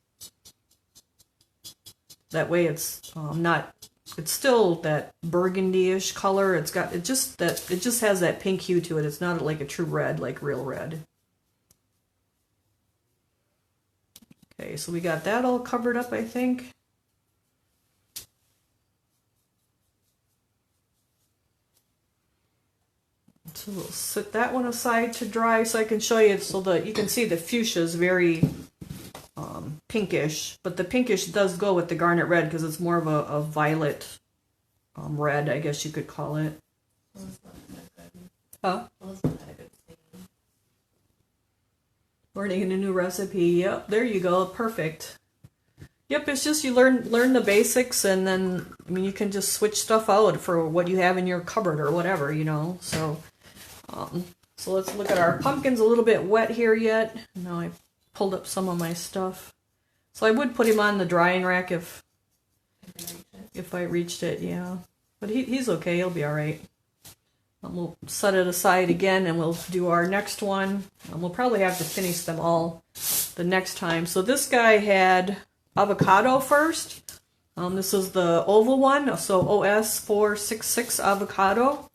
A: That way, it's not. It's still that burgundy-ish color. It just has that pink hue to it. It's not like a true red, like real red. Okay, so we got that all covered up, I think. So we'll set that one aside to dry so I can show you, so that you can see the fuchsia is very pinkish, but the pinkish does go with the garnet red because it's more of a violet red, I guess you could call it. Huh? Learning a new recipe. Yep, there you go. Perfect. Yep, it's just you learn the basics, and then I mean you can just switch stuff out for what you have in your cupboard or whatever, you know. So let's look at our pumpkins. A little bit wet here yet. Now I pulled up some of my stuff. So I would put him on the drying rack if I reached it, yeah. But he's okay. He'll be all right. We'll set it aside again, and we'll do our next one. We'll probably have to finish them all the next time. So this guy had avocado first. This is the oval one, so OS466 avocado.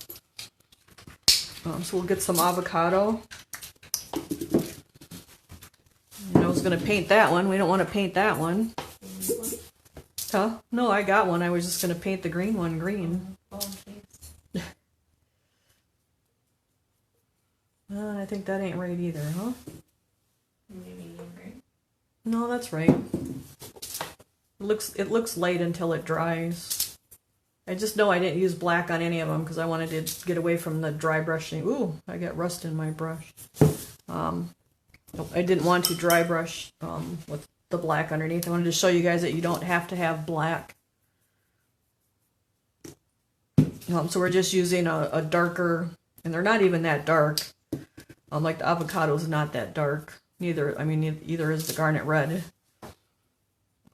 A: So we'll get some avocado. And I was going to paint that one. We don't want to paint that one. Huh? No, I got one. I was just going to paint the green one green. I think that ain't right either, huh?
C: Maybe green.
A: No, that's right. It looks light until it dries. I just know I didn't use black on any of them because I wanted to get away from the dry brushing. Ooh, I got rust in my brush. I didn't want to dry brush with the black underneath. I wanted to show you guys that you don't have to have black. So we're just using a darker, and they're not even that dark. Like the avocado is not that dark. Neither is the garnet red.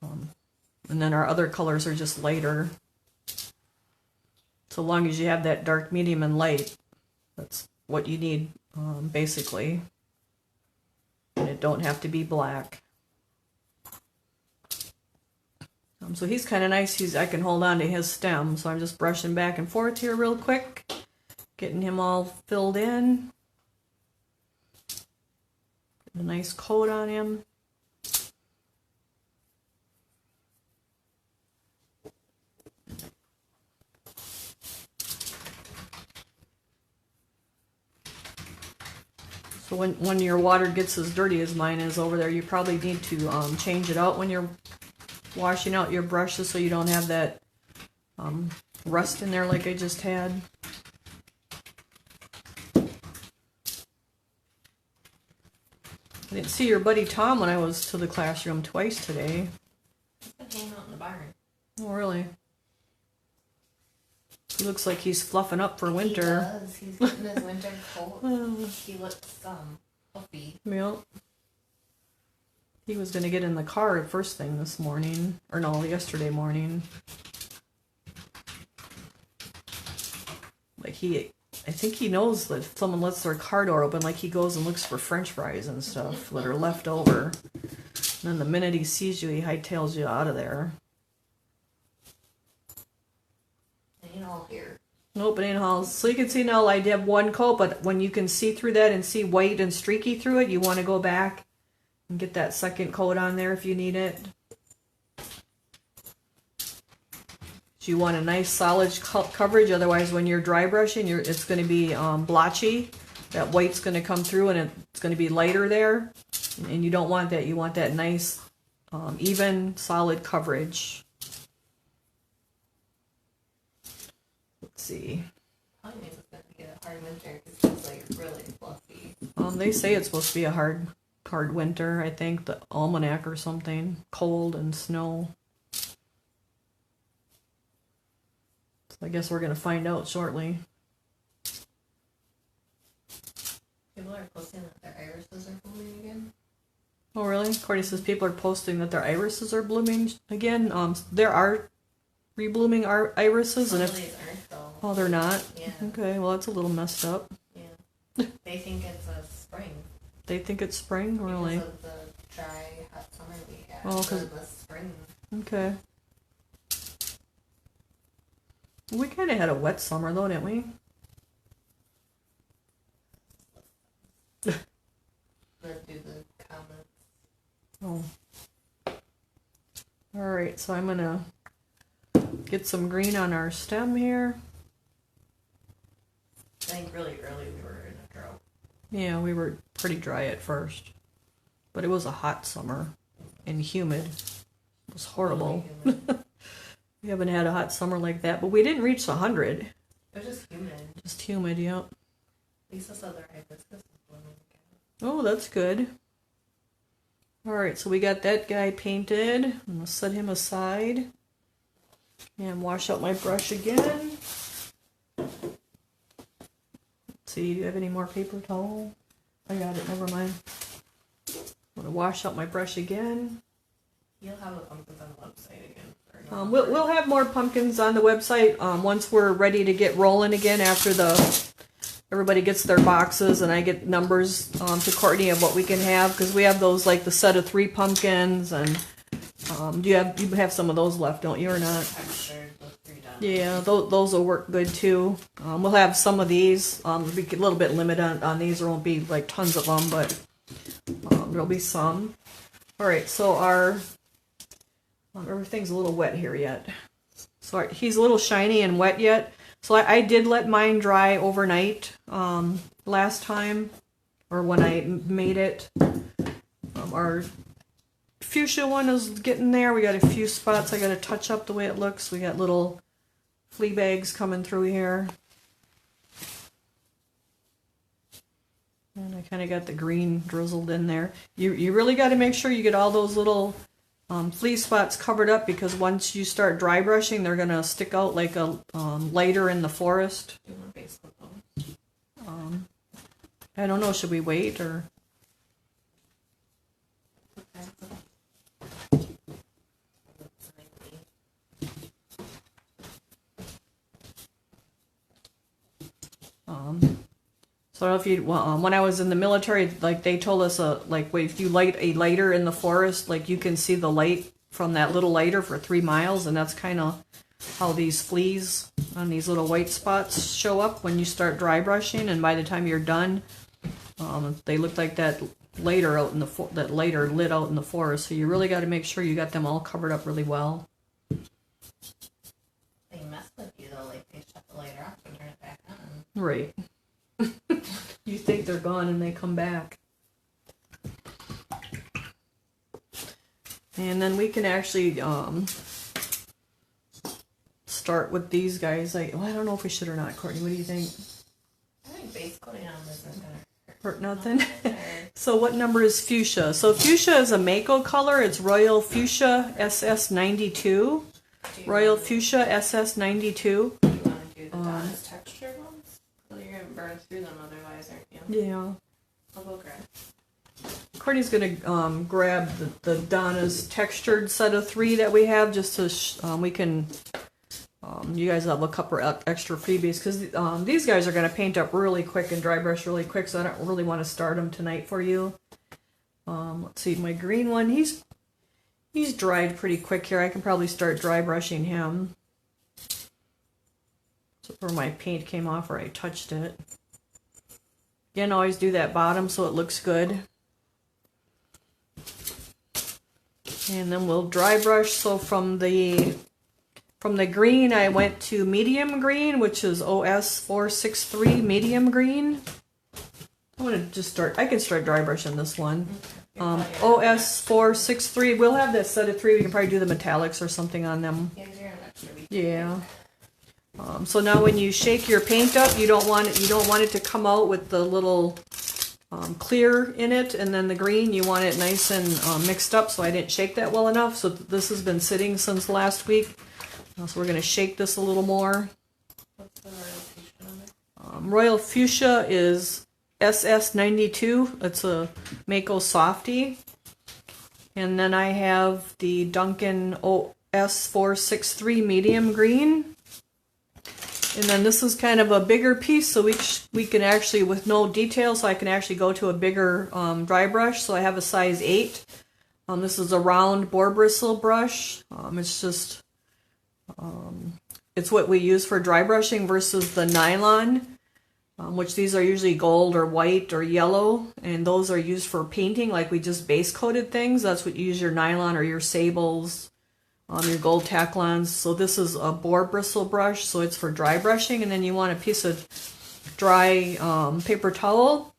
A: And then our other colors are just lighter. So long as you have that dark, medium, and light, that's what you need, basically. And it don't have to be black. So he's kind of nice. I can hold on to his stem, so I'm just brushing back and forth here real quick, getting him all filled in. Get a nice coat on him. So when your water gets as dirty as mine is over there, you probably need to change it out when you're washing out your brushes so you don't have that rust in there like I just had. I didn't see your buddy Tom when I was to the classroom twice today.
C: He's been hanging out in the barn.
A: Oh, really? He looks like he's fluffing up for winter.
C: He does. He's getting his winter coat. He looks puffy.
A: Yep. He was going to get in the car first thing this morning. Or no, yesterday morning. Like I think he knows that if someone lets their car door open, like he goes and looks for French fries and stuff that are left over. And then the minute he sees you, he hightails you out of there.
C: It ain't all here.
A: Nope, it ain't all. So you can see now I have one coat, but when you can see through that and see white and streaky through it, you want to go back and get that second coat on there if you need it. So you want a nice solid coverage, otherwise when you're dry brushing, it's going to be blotchy. That white's going to come through and it's going to be lighter there. And you don't want that. You want that nice, even, solid coverage. Let's see.
C: Probably means it's going to get a hard winter because it's like really fluffy.
A: They say it's supposed to be a hard hard winter, I think, the almanac or something. Cold and snow. So I guess we're going to find out shortly.
C: People are posting that their irises are blooming again.
A: Oh, really? Courtney says people are posting that their irises are blooming again. There are reblooming irises.
C: Some
A: and
C: of these aren't though.
A: Oh, they're not?
C: Yeah.
A: Okay, well, that's a little messed up.
C: Yeah. They think it's a spring.
A: They think it's spring? Really?
C: Because of the dry, hot summer we had.
A: Oh,
C: So
A: 'cause-
C: the spring.
A: Okay. We kind of had a wet summer, though, didn't we?
C: Let's do the comments.
A: Oh. Alright, so I'm going to get some green on our stem here.
C: I think really early we were in a drought.
A: Yeah, we were pretty dry at first. But it was a hot summer and humid. It was horrible.
C: Really humid.
A: We haven't had a hot summer like that, but we didn't reach 100.
C: It was just humid.
A: Just humid, yeah.
C: Lisa said their hibiscus is blooming again.
A: Oh, that's good. Alright, so we got that guy painted. I'm going to set him aside. And wash out my brush again. Let's see, do you have any more paper towel? I got it, never mind. I'm going to wash out my brush again.
C: You'll have the pumpkins on the website again.
A: We'll have more pumpkins on the website once we're ready to get rolling again after everybody gets their boxes and I get numbers to Courtney of what we can have, because we have those like the set of 3 pumpkins and you have some of those left, don't you, or not?
C: Textured with 3 down.
A: Yeah, those will work good too. We'll have some of these. We'll be a little bit limited on these. There won't be like tons of them, but there'll be some. All right, so our everything's a little wet here yet. So he's a little shiny and wet yet. So I did let mine dry overnight last time, or when I made it. Our fuchsia one is getting there. We got a few spots I got to touch up the way it looks. We got little flea bags coming through here. And I kind of got the green drizzled in there. You really got to make sure you get all those little flea spots covered up, because once you start dry brushing, they're going to stick out like a lighter in the forest.
C: Do you want base with those?
A: I don't know, should we wait or... So I don't know if you, when I was in the military, like they told us, like if you light a lighter in the forest, like you can see the light from that little lighter for 3 miles, and that's kind of how these fleas on these little white spots show up when you start dry brushing, and by the time you're done, they look like that lighter out in the that lighter lit out in the forest. So you really got to make sure you got them all covered up really well.
C: They mess with you though, like they shut the lighter off and turn it back on.
A: Right. You think they're gone and they come back. And then we can actually start with these guys. I don't know if we should or not, Courtney. What do you think?
C: I think base coating on this is gonna
A: Hurt nothing? So what number is fuchsia? So fuchsia is a Mako color. It's Royal Fuchsia SS92. Royal Fuchsia SS92.
C: Do you want to do the Donna's textured ones? Well, you're gonna burn through them otherwise, aren't you?
A: Yeah.
C: I'll go grab.
A: Courtney's going to grab the Donna's textured set of 3 that we have, just to we can, you guys have a couple extra freebies, because these guys are going to paint up really quick and dry brush really quick, so I don't really want to start them tonight for you. Let's see, my green one, he's dried pretty quick here. I can probably start dry brushing him. So where my paint came off where I touched it. Again, always do that bottom so it looks good. And then we'll dry brush. So from the green, I went to medium green, which is OS 463 medium green. I'm gonna just start. I can start dry brushing this one. OS 463. We'll have that set of 3. We can probably do the metallics or something on them.
C: Yeah, 'cause you're gonna have extra week.
A: Yeah. So now when you shake your paint up, you don't want it to come out with the little clear in it, and then the green you want it nice and mixed up, so I didn't shake that well enough. So this has been sitting since last week. So we're going to shake this a little more.
C: What's the royal fuchsia on there?
A: Royal Fuchsia is SS92. It's a Mako Softie. And then I have the Duncan OS463 medium green. And then this is kind of a bigger piece, so we can actually, with no detail, so I can actually go to a bigger dry brush. So I have a size 8. This is a round boar bristle brush. It's just, it's what we use for dry brushing versus the nylon, which these are usually gold or white or yellow, and those are used for painting, like we just base coated things. That's what you use your nylon or your sables, your gold Taklons. So this is a boar bristle brush, so it's for dry brushing, and then you want a piece of dry paper towel.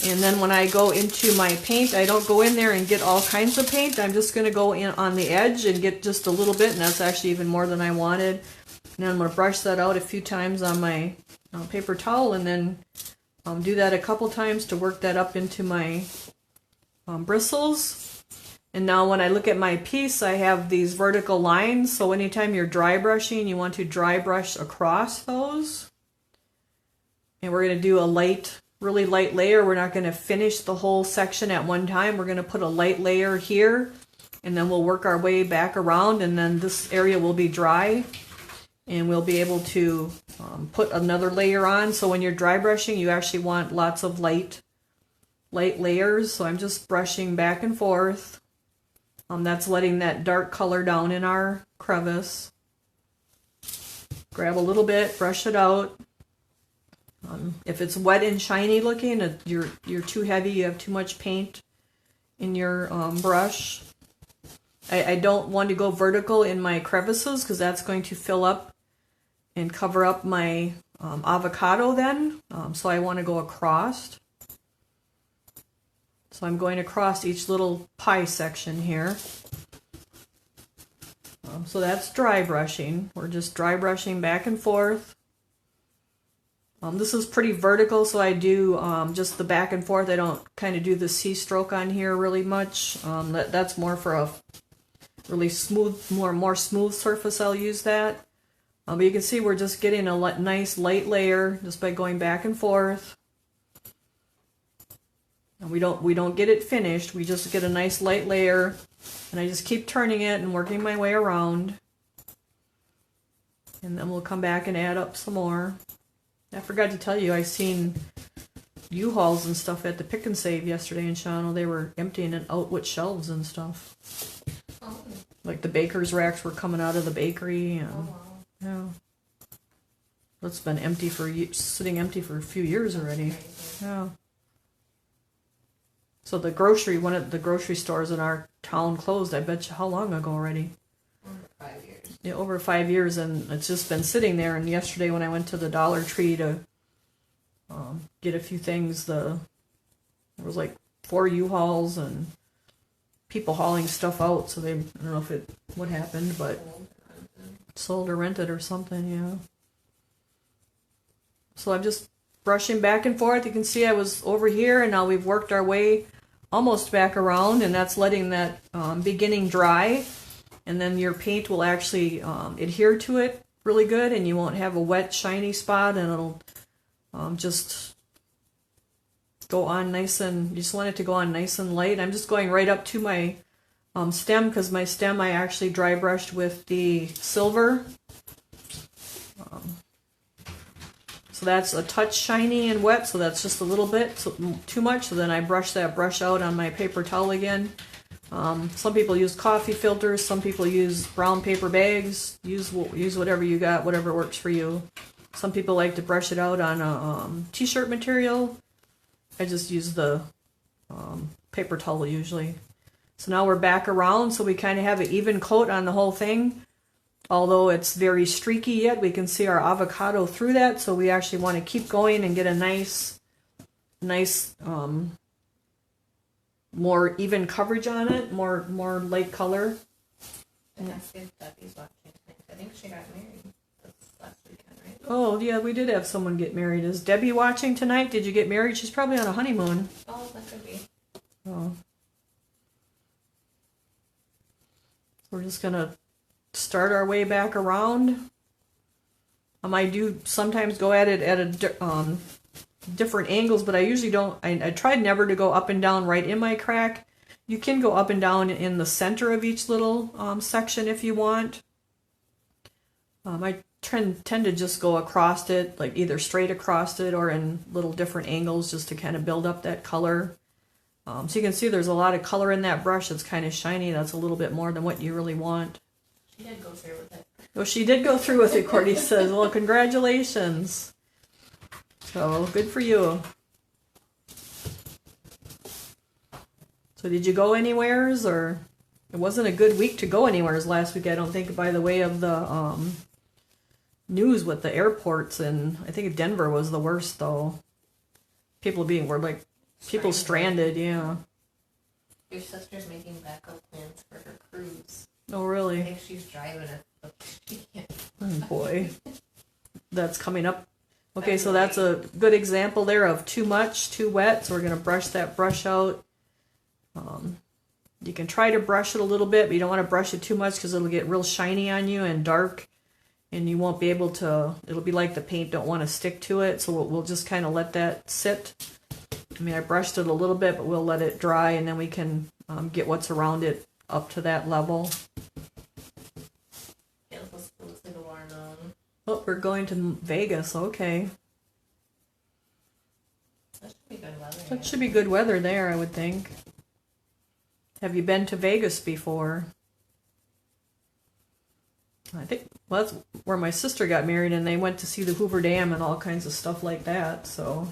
A: And then when I go into my paint, I don't go in there and get all kinds of paint. I'm just going to go in on the edge and get just a little bit, and that's actually even more than I wanted. And then I'm going to brush that out a few times on my paper towel, and then do that a couple times to work that up into my bristles. And now when I look at my piece, I have these vertical lines, so anytime you're dry brushing, you want to dry brush across those. And we're going to do a light, really light layer. We're not going to finish the whole section at one time. We're going to put a light layer here, and then we'll work our way back around, and then this area will be dry, and we'll be able to put another layer on. So when you're dry brushing, you actually want lots of light layers. So I'm just brushing back and forth. That's letting that dark color down in our crevice. Grab a little bit, brush it out. If it's wet and shiny looking, you're too heavy, you have too much paint in your brush. I don't want to go vertical in my crevices because that's going to fill up and cover up my avocado then. So I want to go across. So I'm going across each little pie section here. So that's dry brushing. We're just dry brushing back and forth. This is pretty vertical, so I do just the back and forth. I don't kind of do the C-stroke on here really much. That's more for a really smooth, more smooth surface. I'll use that. But you can see we're just getting a nice light layer just by going back and forth. And we don't get it finished. We just get a nice light layer, and I just keep turning it and working my way around. And then we'll come back and add up some more. I forgot to tell you, I seen U-Hauls and stuff at the Pick and Save yesterday in Shawano. They were emptying it out with shelves and stuff.
C: Oh.
A: Like the baker's racks were coming out of the bakery, and
C: Oh, wow.
A: yeah, it's been empty sitting empty for a few years already. Yeah. So one of the grocery stores in our town closed. I bet you how long ago already?
C: Over 5 years.
A: Yeah, over 5 years, and it's just been sitting there. And yesterday when I went to the Dollar Tree to get a few things, there was like 4 U-Hauls and people hauling stuff out. So I don't know what happened, but sold or rented or something, yeah. So I'm just brushing back and forth. You can see I was over here, and now we've worked our way almost back around, and that's letting that beginning dry, and then your paint will actually adhere to it really good, and you won't have a wet shiny spot, and it'll just go on nice, and you just want it to go on nice and light. I'm just going right up to my stem, because my stem I actually dry brushed with the silver. So that's a touch shiny and wet, so that's just a little bit, too much. So then I brush that brush out on my paper towel again. Some people use coffee filters, some people use brown paper bags. Use whatever you got, whatever works for you. Some people like to brush it out on a t-shirt material. I just use the paper towel usually. So now we're back around, so we kind of have an even coat on the whole thing. Although it's very streaky yet, we can see our avocado through that, so we actually want to keep going and get a nice, more even coverage on it, more light color.
C: And that's if Debbie's watching. I think she got married this last weekend, right?
A: Oh, yeah, we did have someone get married. Is Debbie watching tonight? Did you get married? She's probably on a honeymoon.
C: Oh, that could be.
A: Oh. We're just going to start our way back around. I do sometimes go at it at a different angles, but I usually don't. I tried never to go up and down right in my crack. You can go up and down in the center of each little section if you want. I tend to just go across it, like either straight across it or in little different angles just to kind of build up that color. So you can see there's a lot of color in that brush. It's kind of shiny. That's a little bit more than what you really want.
C: She did go through with it.
A: Oh, she did go through with it, Courtney says. Well, congratulations. So, good for you. So, did you go anywheres, or it wasn't a good week to go anywheres last week, I don't think, by the way of the news with the airports, and I think Denver was the worst, though. People people stranded, yeah.
C: Your sister's making backup plans for her cruise.
A: Oh,
C: I
A: really?
C: think she's driving it, but she can't.
A: Oh, boy. That's coming up. Okay, so that's a good example there of too much, too wet. So we're going to brush that brush out. You can try to brush it a little bit, but you don't want to brush it too much because it'll get real shiny on you and dark. And you won't be able to, it'll be like the paint don't want to stick to it. So we'll just kind of let that sit. I mean, I brushed it a little bit, but we'll let it dry and then we can get what's around it up to that level.
C: Yeah, let's take a watermelon.
A: Oh, we're going to Vegas. Okay.
C: That should be good weather.
A: That should be good weather there, I would think. Have you been to Vegas before? I think, well, that's where my sister got married, and they went to see the Hoover Dam and all kinds of stuff like that. So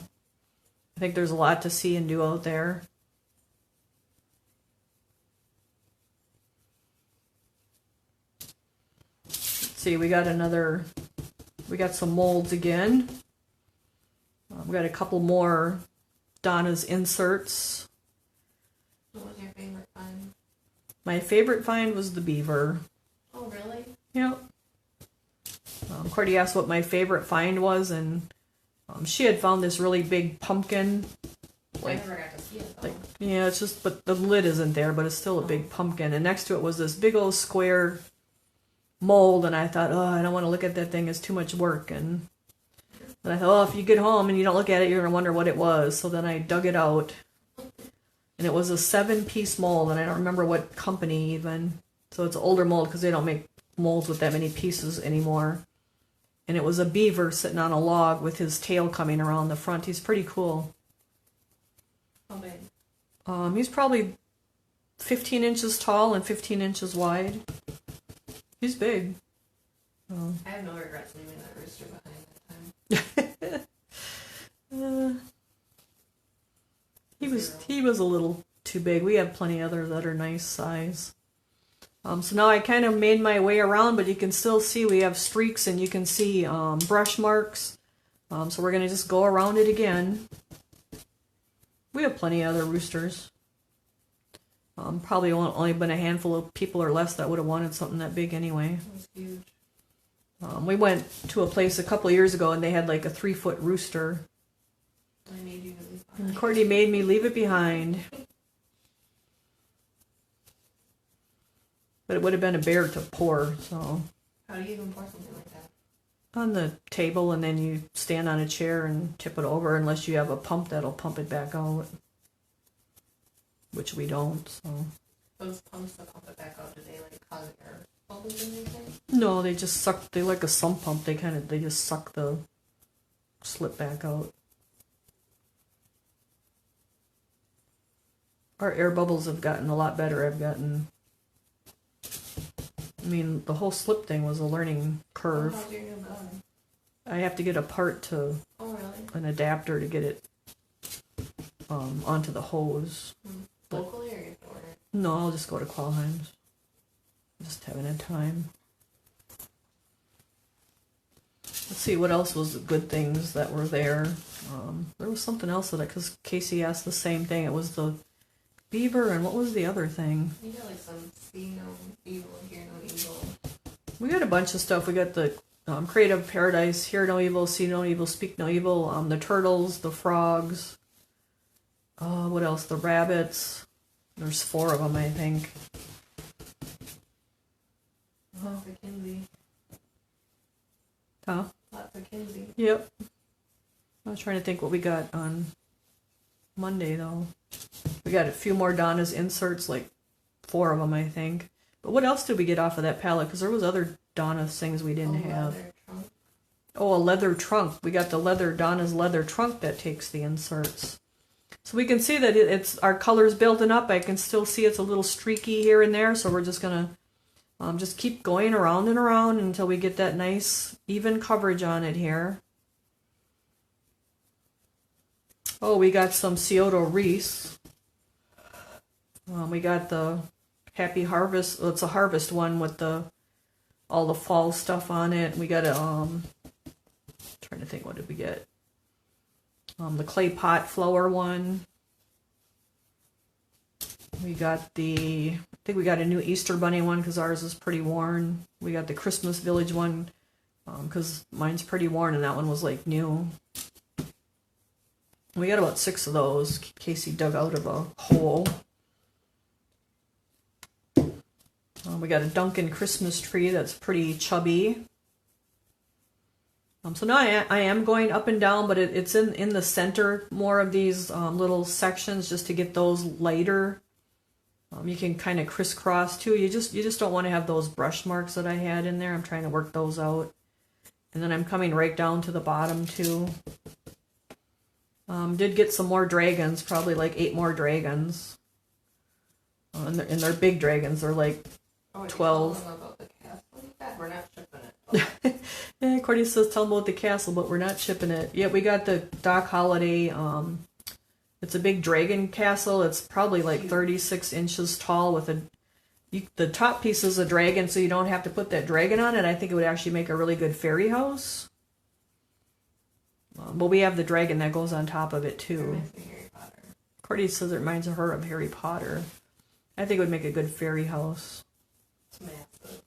A: I think there's a lot to see and do out there. Let's see, we got some molds again. We got a couple more Donna's inserts.
C: What was your favorite find?
A: My favorite find was the beaver.
C: Oh, really?
A: Yep. Courtney asked what my favorite find was, and she had found this really big pumpkin.
C: I never got to see it, though.
A: Yeah, it's just, but the lid isn't there, but it's still a big pumpkin. And next to it was this big old square mold, and I thought, oh, I don't want to look at that thing. It's too much work. And I thought, oh, if you get home and you don't look at it, you're going to wonder what it was. So then I dug it out. And it was a 7-piece mold, and I don't remember what company even. So it's an older mold because they don't make molds with that many pieces anymore. And it was a beaver sitting on a log with his tail coming around the front. He's pretty cool.
C: How big?
A: He's probably 15 inches tall and 15 inches wide. He's big. Oh.
C: I have no regrets leaving that rooster behind that time.
A: He was a little too big. We have plenty of others that are nice size. So now I kind of made my way around, but you can still see we have streaks and you can see brush marks. So we're going to just go around it again. We have plenty of other roosters. Probably only been a handful of people or less that would have wanted something that big anyway.
C: That was huge.
A: We went to a place a couple of years ago and they had like a 3-foot rooster.
C: I made you leave
A: And
C: behind.
A: Courtney made me leave it behind. But it would have been a bear to pour, so.
C: How do you even pour something like that?
A: On the table, and then you stand on a chair and tip it over unless you have a pump that'll pump it back out. Which we don't, so.
C: Those pumps that pump it back out, do they like cause air bubbles or anything?
A: No, they just suck, they like a sump pump, they just suck the slip back out. Our air bubbles have gotten a lot better. I mean, the whole slip thing was a learning curve.
C: How's your new gun?
A: I have to get a part to
C: Oh, really?
A: an adapter to get it onto the hose. But-
C: Locally or you have to order?
A: No, I'll just go to Qualheim's. Just haven't had time. Let's see what else was the good things that were there. There was something else because Casey asked the same thing. It was the beaver, and what was the other thing?
C: You got like some see no evil, hear no evil.
A: We got a bunch of stuff. We got the Creative Paradise, Hear No Evil, See No Evil, Speak No Evil, the turtles, the frogs, what else? The rabbits. There's 4 of them, I think.
C: Lots of candy.
A: Huh?
C: Lots of candy.
A: Yep. I was trying to think what we got on Monday, though. We got a few more Donna's inserts, like 4 of them, I think. But what else did we get off of that palette? Because there was other Donna's things we didn't have.
C: Trunk.
A: Oh, a leather trunk. We got the Donna's leather trunk that takes the inserts. So we can see that it's our color's building up. I can still see it's a little streaky here and there. So we're just going to just keep going around and around until we get that nice even coverage on it here. Oh, we got some Scioto wreaths. We got the Happy Harvest. Well, it's a harvest one with all the fall stuff on it. We got a trying to think, what did we get? The clay pot flower one. We got I think we got a new Easter bunny one because ours is pretty worn. We got the Christmas Village one because mine's pretty worn and that one was like new. We got about 6 of those. Casey dug out of a hole. We got a Duncan Christmas tree that's pretty chubby. So now I am going up and down, but it's in the center more of these little sections just to get those lighter. You can kind of crisscross too. You just don't want to have those brush marks that I had in there. I'm trying to work those out. And then I'm coming right down to the bottom too. Did get some more dragons, probably like 8 more dragons. And they're big dragons. They're like 12.
C: About the castle. We're not shipping it.
A: Yeah, Cordy says tell them about the castle, but we're not shipping it. Yeah, we got the Doc Holiday. It's a big dragon castle. It's probably like 36 inches tall with the top piece is a dragon, so you don't have to put that dragon on it. I think it would actually make a really good fairy house. But we have the dragon that goes on top of it too. Cordy says it reminds her of Harry Potter. I think it would make a good fairy house.
C: It's massive.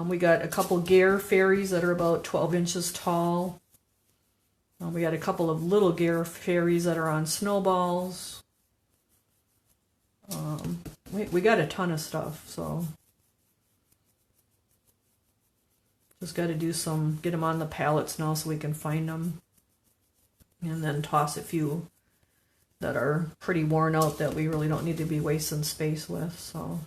A: We got a couple Gare fairies that are about 12 inches tall. We got a couple of little Gare fairies that are on snowballs. We got a ton of stuff, so just got to get them on the pallets now so we can find them. And then toss a few that are pretty worn out that we really don't need to be wasting space with, so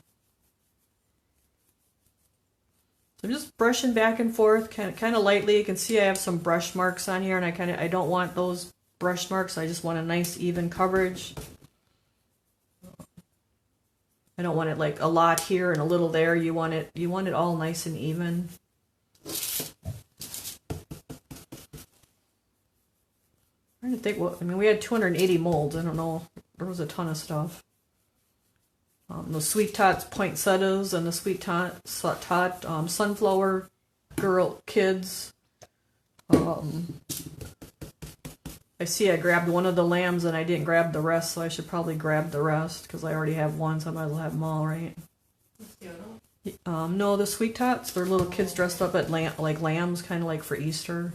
A: I'm just brushing back and forth, kind of lightly. You can see I have some brush marks on here, and I don't want those brush marks. I just want a nice even coverage. I don't want it like a lot here and a little there. You want it all nice and even. I'm trying to think we had 280 molds. I don't know. There was a ton of stuff. The Sweet Tots poinsettias and the Sweet Tot sunflower girl kids. I see I grabbed one of the lambs and I didn't grab the rest, so I should probably grab the rest because I already have one, so I might as well have them all, right? No, the Sweet Tots. They're little kids dressed up at like lambs, kind of like for Easter.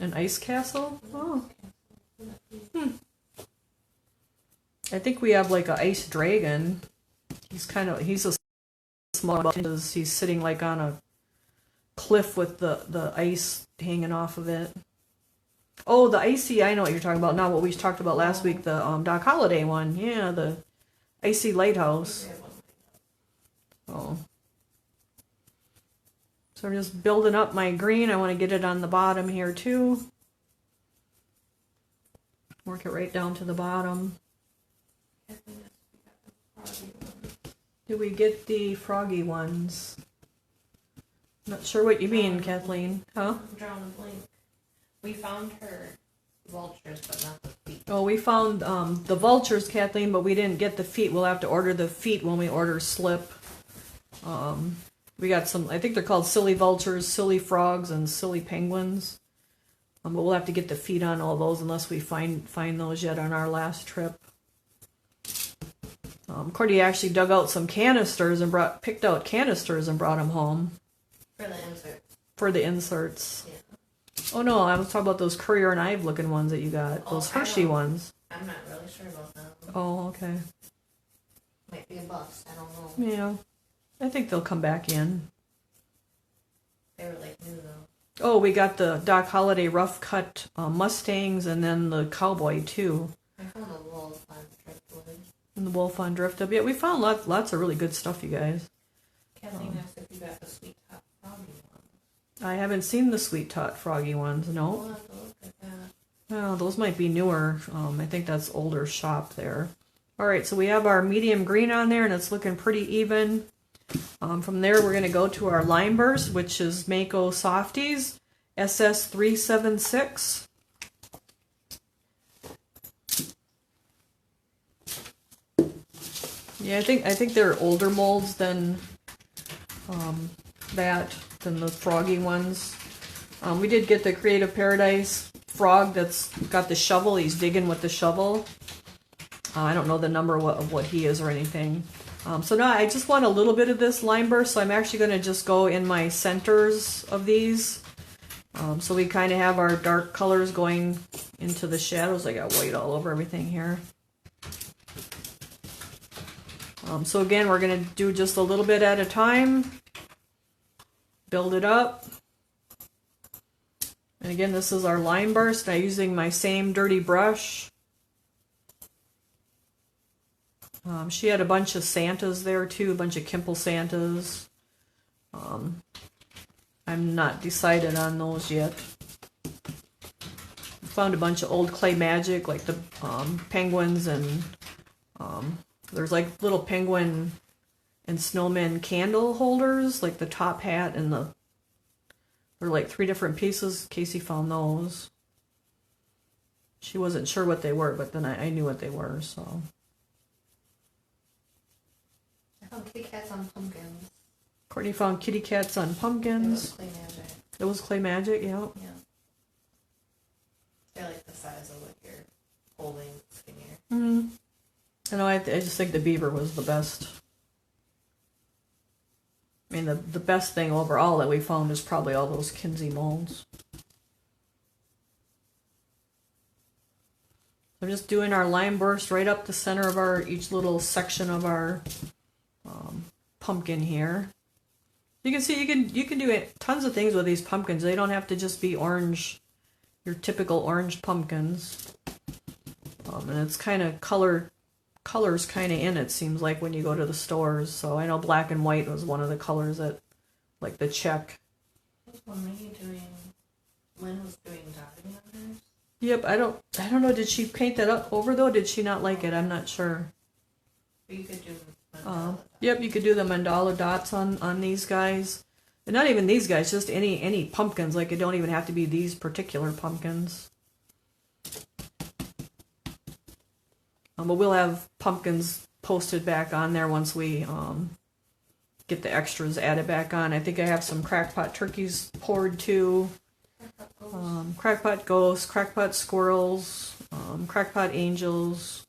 A: An ice castle? Oh. I think we have like an ice dragon. He's a small, he's sitting like on a cliff with the ice hanging off of it. Oh, the icy, I know what you're talking about now, what we talked about last week, the Doc Holiday one. Yeah, the icy lighthouse. Oh. So I'm just building up my green. I want to get it on the bottom here too. Work it right down to the bottom. Do we get the froggy ones? Not sure what you mean, Kathleen. Huh?
C: I'm drawing a blank. We found her vultures, but not the feet.
A: Oh, we found the vultures, Kathleen, but we didn't get the feet. We'll have to order the feet when we order slip. We got some, I think they're called silly vultures, silly frogs, and silly penguins. But we'll have to get the feet on all those unless we find those yet on our last trip. Cordy actually dug out some canisters and picked out canisters and brought them home.
C: For the insert.
A: For the inserts.
C: Yeah.
A: Oh no, I was talking about those Courier and Ive looking ones that you got. Those Hershey ones.
C: I'm not really sure about them.
A: Oh, okay.
C: Might be a bust. I don't know.
A: Yeah. I think they'll come back in.
C: They were like new though.
A: Oh, we got the Doc Holliday rough cut Mustangs and then the Cowboy too.
C: I found a wolf on driftwood.
A: And the Wolf on Drift Up. Yeah, we found lots of really good stuff, you guys.
C: Kathleen asked if you got the sweet top froggy ones.
A: I haven't seen the Sweet Tot Froggy ones, no.
C: We'll have to look at that.
A: Well, those might be newer. I think that's older shop there. Alright, so we have our medium green on there and it's looking pretty even. From there, we're going to go to our Lime Burst, which is Mako Softies, SS376. Yeah, I think they're older molds than than the froggy ones. We did get the Creative Paradise frog that's got the shovel. He's digging with the shovel. I don't know the number of what he is or anything. So now I just want a little bit of this Lime Burst, so I'm actually going to just go in my centers of these. So we kind of have our dark colors going into the shadows. I got white all over everything here. So again, we're going to do just a little bit at a time. Build it up. And again, this is our Lime Burst. I'm using my same dirty brush. She had a bunch of Santas there too, a bunch of Kimple Santas. I'm not decided on those yet. Found a bunch of old Clay Magic, like the penguins, and there's like little penguin and snowman candle holders, like the top hat and they're like 3 different pieces. Casey found those. She wasn't sure what they were, but then I knew what they were, so.
C: I found kitty cats on pumpkins.
A: Courtney found kitty cats on pumpkins.
C: It was Clay Magic.
A: It was Clay Magic, yeah.
C: Yeah. They're like the size of what you're holding, skinnier.
A: Mm-hmm. I know, I just think the beaver was the best. I mean, the best thing overall that we found is probably all those Kinsey molds. I'm just doing our Lime Burst right up the center of each little section of our pumpkin here. You can see you can do tons of things with these pumpkins. They don't have to just be orange, your typical orange pumpkins. And it's kind of colors kind of in it, seems like, when you go to the stores. So I know black and white was one of the colors that, like the check.
C: Which one were you doing? Lynn was doing dotting on hers?
A: Yep, I don't know, did she paint that up over though? Did she not like it? I'm not sure.
C: But you could do mandala
A: Yep, you could do the mandala dots on these guys. And not even these guys, just any pumpkins. Like, it don't even have to be these particular pumpkins. But we'll have pumpkins posted back on there once we get the extras added back on. I think I have some crackpot turkeys poured too. Crackpot ghosts, crackpot squirrels, crackpot angels.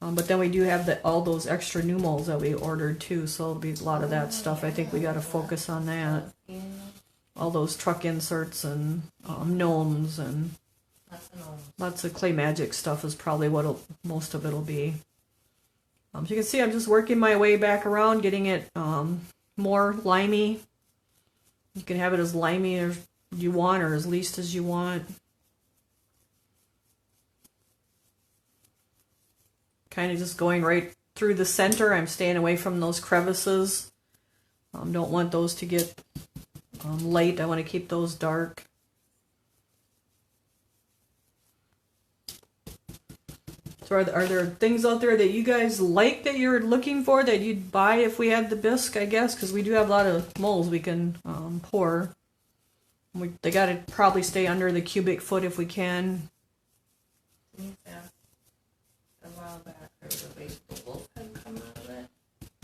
A: But then we do have all those extra new molds that we ordered too, so there'll be a lot of that stuff. I think we got to focus on that.
C: Yeah.
A: All those truck inserts and gnomes and lots of Clay Magic stuff is probably what most of it'll be. So you can see I'm just working my way back around, getting it more limey. You can have it as limey as you want or as least as you want. Kind of just going right through the center. I'm staying away from those crevices. Don't want those to get light. I want to keep those dark. So are there things out there that you guys like that you're looking for that you'd buy if we had the bisque, I guess? Because we do have a lot of molds we can pour. They got to probably stay under the cubic foot if we can.
C: Yeah. A while back, there was a vase the wolf had come out of it.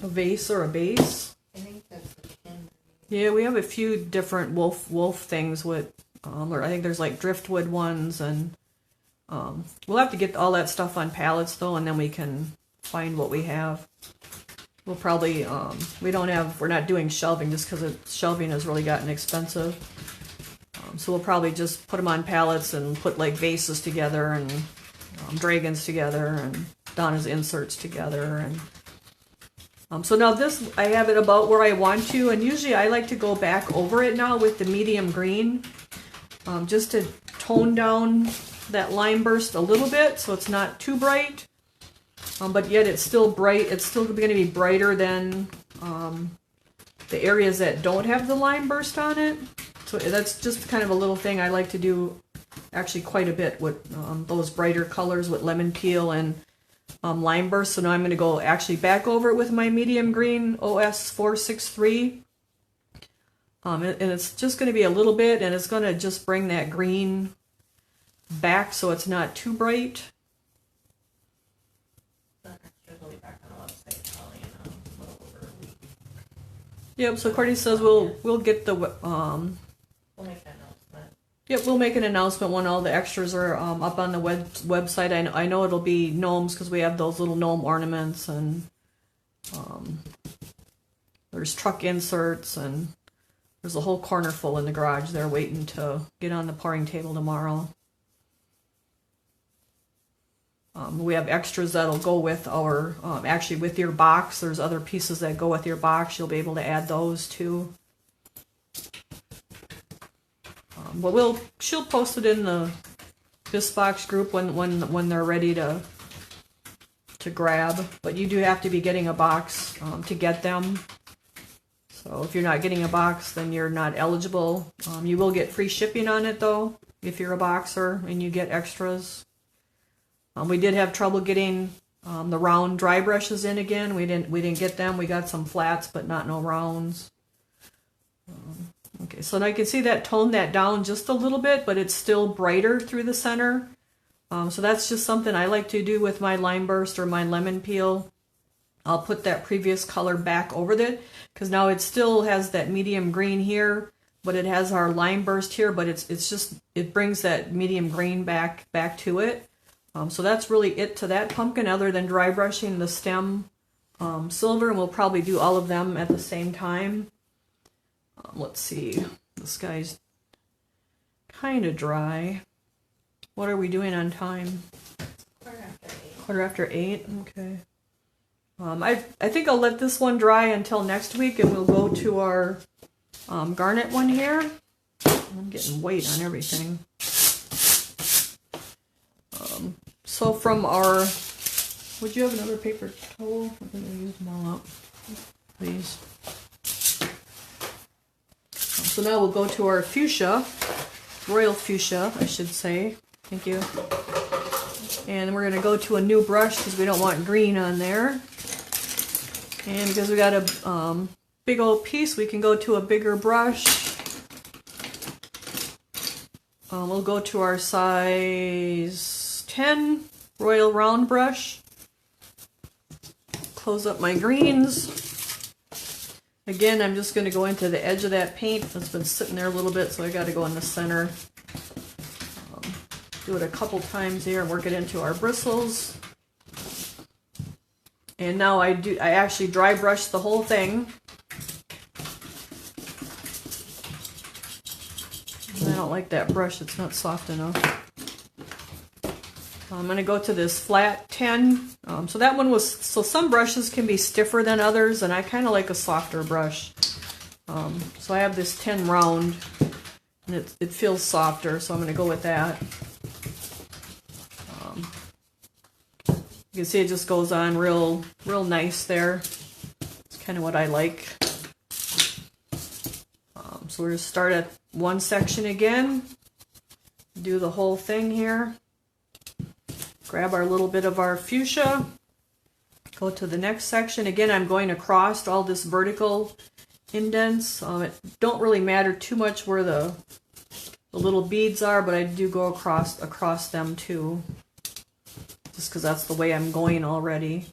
A: A vase or a base?
C: I think that's the kin.
A: Yeah, we have a few different wolf things with, I think there's like driftwood ones, and we'll have to get all that stuff on pallets though, and then we can find what we have. We'll probably, we're not doing shelving just because shelving has really gotten expensive. So we'll probably just put them on pallets and put like vases together and dragons together and Donna's inserts together. And so now this, I have it about where I want to, and usually I like to go back over it now with the medium green, just to tone down that line burst a little bit so it's not too bright. But yet it's still bright. It's still going to be brighter than the areas that don't have the line burst on it. So that's just kind of a little thing I like to do actually quite a bit with those brighter colors with lemon peel and lime burst. So now I'm going to go actually back over it with my medium green OS 463. And it's just going to be a little bit, and it's going to just bring that green back so it's not too bright. Yep, so Courtney says we'll get the
C: We'll make that announcement.
A: Yep, we'll make an announcement when all the extras are up on the website. I know it'll be gnomes because we have those little gnome ornaments, and there's truck inserts, and there's a whole corner full in the garage there waiting to get on the pouring table tomorrow. We have extras that'll go with our, actually with your box. There's other pieces that go with your box. You'll be able to add those too. But she'll post it in the Bisque box group when they're ready to grab. But you do have to be getting a box to get them. So if you're not getting a box, then you're not eligible. You will get free shipping on it though, if you're a boxer and you get extras. We did have trouble getting the round dry brushes in again. We didn't get them. We got some flats, but not no rounds. Okay, so now you can see that toned that down just a little bit, but it's still brighter through the center. So that's just something I like to do with my lime burst or my lemon peel. I'll put that previous color back over it because now it still has that medium green here, but it has our lime burst here. But it brings that medium green back to it. So that's really it to that pumpkin, other than dry brushing the stem silver, and we'll probably do all of them at the same time. Let's see, this guy's kind of dry. What are we doing on time? 8:15. Okay. I think I'll let this one dry until next week, and we'll go to our garnet one here. I'm getting weight on everything. So from our, would you have another paper towel? I'm going to use them all up, please. So now we'll go to our fuchsia, royal fuchsia, I should say. Thank you. And we're going to go to a new brush because we don't want green on there. And because we got a big old piece, we can go to a bigger brush. We'll go to our size 10 royal round brush. Close up my greens. Again, I'm just going to go into the edge of that paint that's been sitting there a little bit, so I got to go in the center. Do it a couple times here and work it into our bristles. And now I actually dry brush the whole thing. I don't like that brush, it's not soft enough. I'm going to go to this flat 10. So that one was, so some brushes can be stiffer than others, and I kind of like a softer brush. So I have this 10 round, and it feels softer, so I'm going to go with that. You can see it just goes on real nice there. It's kind of what I like. So we're going to start at one section again. Do the whole thing here. Grab our little bit of our fuchsia, go to the next section. Again, I'm going across all this vertical indents. It don't really matter too much where the little beads are, but I do go across them too, just because that's the way I'm going already.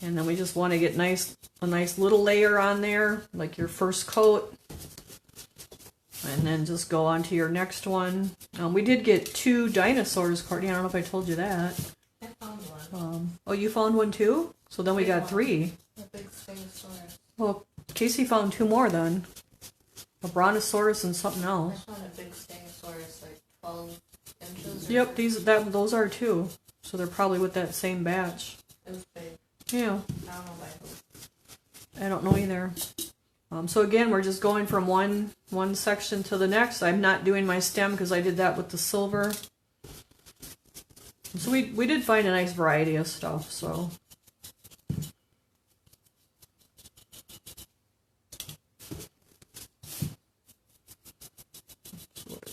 A: And then we just want to get a nice little layer on there, like your first coat. and then just go on to your next one. We did get 2 dinosaurs, Courtney. I don't know if I told you that.
C: I found one.
A: Oh, you found one too? So then we got 3.
C: A big stegosaurus.
A: Well, Casey found 2 more then. A brontosaurus and something
C: I
A: else.
C: found a big stegosaurus, like 12 inches.
A: Yep, those are 2. So they're probably with that same batch.
C: It was big.
A: Yeah.
C: I don't know by who.
A: I don't know either. So again, we're just going from one section to the next. I'm not doing my stem because I did that with the silver. So we did find a nice variety of stuff. So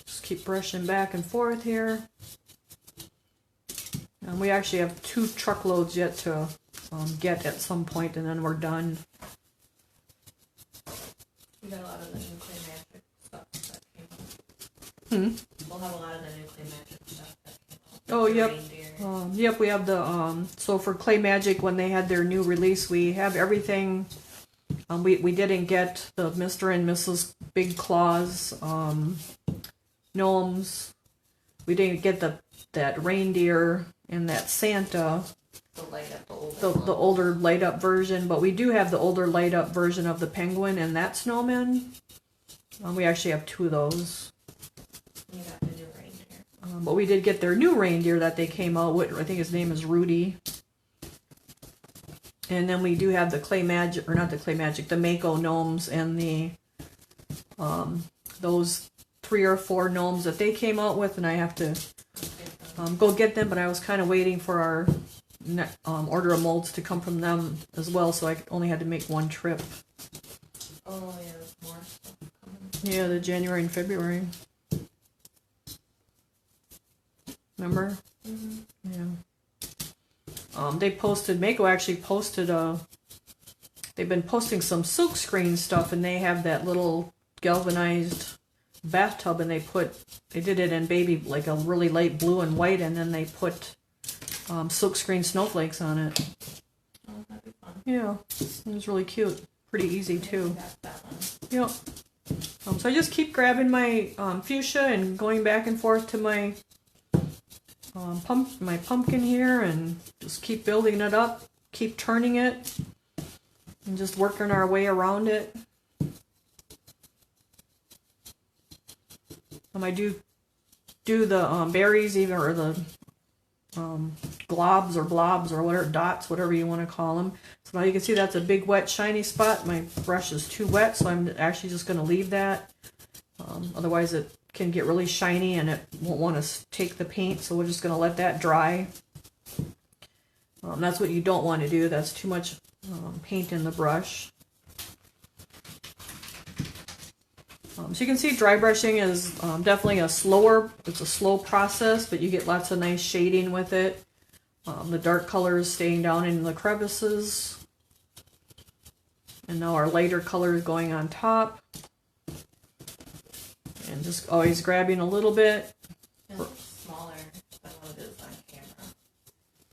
A: just keep brushing back and forth here. And we actually have 2 truckloads yet to get at some point, and then we're done.
C: We got a lot of the new clay magic stuff that came out. We'll have a lot of the new clay magic stuff that came out.
A: Oh,
C: The
A: yep.
C: reindeer.
A: Yep, we have the, so for Clay Magic, when they had their new release, we have everything. We didn't get the Mr. and Mrs. Big Claws, gnomes. We didn't get that reindeer and that Santa.
C: The light up,
A: The older light up version, but we do have the older light up version of the penguin and that snowman. We actually have 2 of those.
C: You got the new reindeer.
A: But we did get their new reindeer that they came out with. I think his name is Rudy. And then we do have the Clay Magic, or not the Clay Magic, the Mako gnomes and the those 3 or 4 gnomes that they came out with, and I have to go get them. But I was kind of waiting for our order of molds to come from them as well, so I only had to make 1 trip.
C: Oh yeah, there's more stuff coming.
A: Yeah, the January and February. Remember? Yeah. They posted, Mako actually posted they've been posting some silk screen stuff, and they have that little galvanized bathtub, and they did it in baby, like a really light blue and white, and then they put silk screen snowflakes on it.
C: Oh, that'd be fun.
A: Yeah, it was really cute. Pretty easy too.
C: Got that one.
A: Yep. So I just keep grabbing my fuchsia and going back and forth to my my pumpkin here, and just keep building it up, keep turning it, and just working our way around it. I do the berries even, or the globs or blobs or whatever, dots, whatever you want to call them. So now you can see that's a big wet shiny spot. My brush is too wet, so I'm actually just going to leave that. Otherwise it can get really shiny and it won't want to take the paint, so we're just going to let that dry. That's what you don't want to do. That's too much paint in the brush. So you can see dry brushing is definitely it's a slow process, but you get lots of nice shading with it. The dark colors staying down in the crevices. And now our lighter color is going on top. And just always grabbing a little bit.
C: It looks smaller than what it is on camera.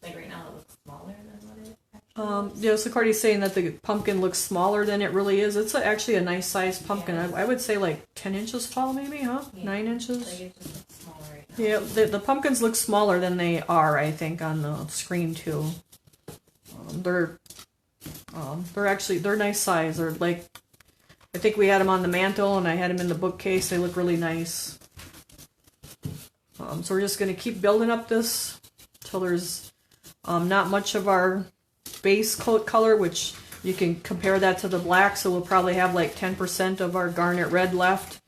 C: Like right now it looks smaller than what it actually is.
A: Yeah, so Cardi's saying that the pumpkin looks smaller than it really is. It's actually a nice sized pumpkin.
C: Yeah.
A: I would say like 10 inches tall maybe, huh?
C: Yeah.
A: 9 inches?
C: Like it just looks smaller right now.
A: Yeah, the pumpkins look smaller than they are, I think, on the screen too. They're nice size. They're like, I think we had them on the mantle and I had them in the bookcase. They look really nice. So we're just going to keep building up this till there's not much of our base coat color, which you can compare that to the black. So we'll probably have like 10% of our garnet red left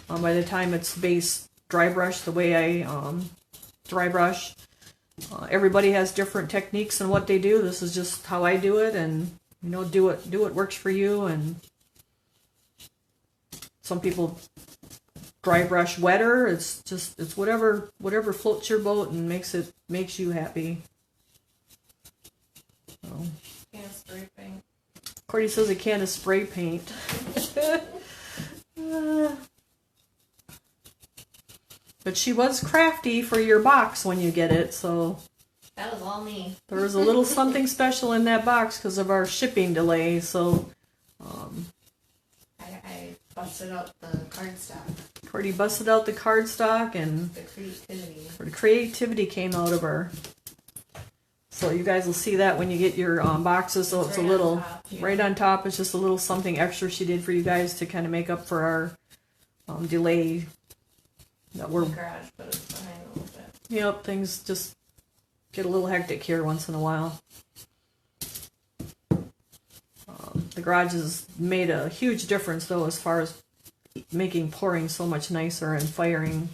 A: by the time it's base dry brush, the way I dry brush. Everybody has different techniques in what they do. This is just how I do it, and you know, do what works for you. And some people dry brush wetter. It's whatever floats your boat and makes you happy. So.
C: Can't spray paint.
A: Cordy says a can of spray paint. But she was crafty for your box when you get it, so
C: That was all me.
A: there was a little something special in that box because of our shipping delay. So
C: I busted out the cardstock.
A: Already busted out the cardstock, and
C: The creativity.
A: the creativity came out of her. So you guys will see that when you get your boxes. So it's
C: Right
A: a little
C: on top, yeah.
A: right on top. It's just a little something extra she did for you guys to kind of make up for our delay that we're.
C: The garage, but it's behind a little bit.
A: Yep, things just get a little hectic here once in a while. The garage has made a huge difference, though, as far as making pouring so much nicer and firing.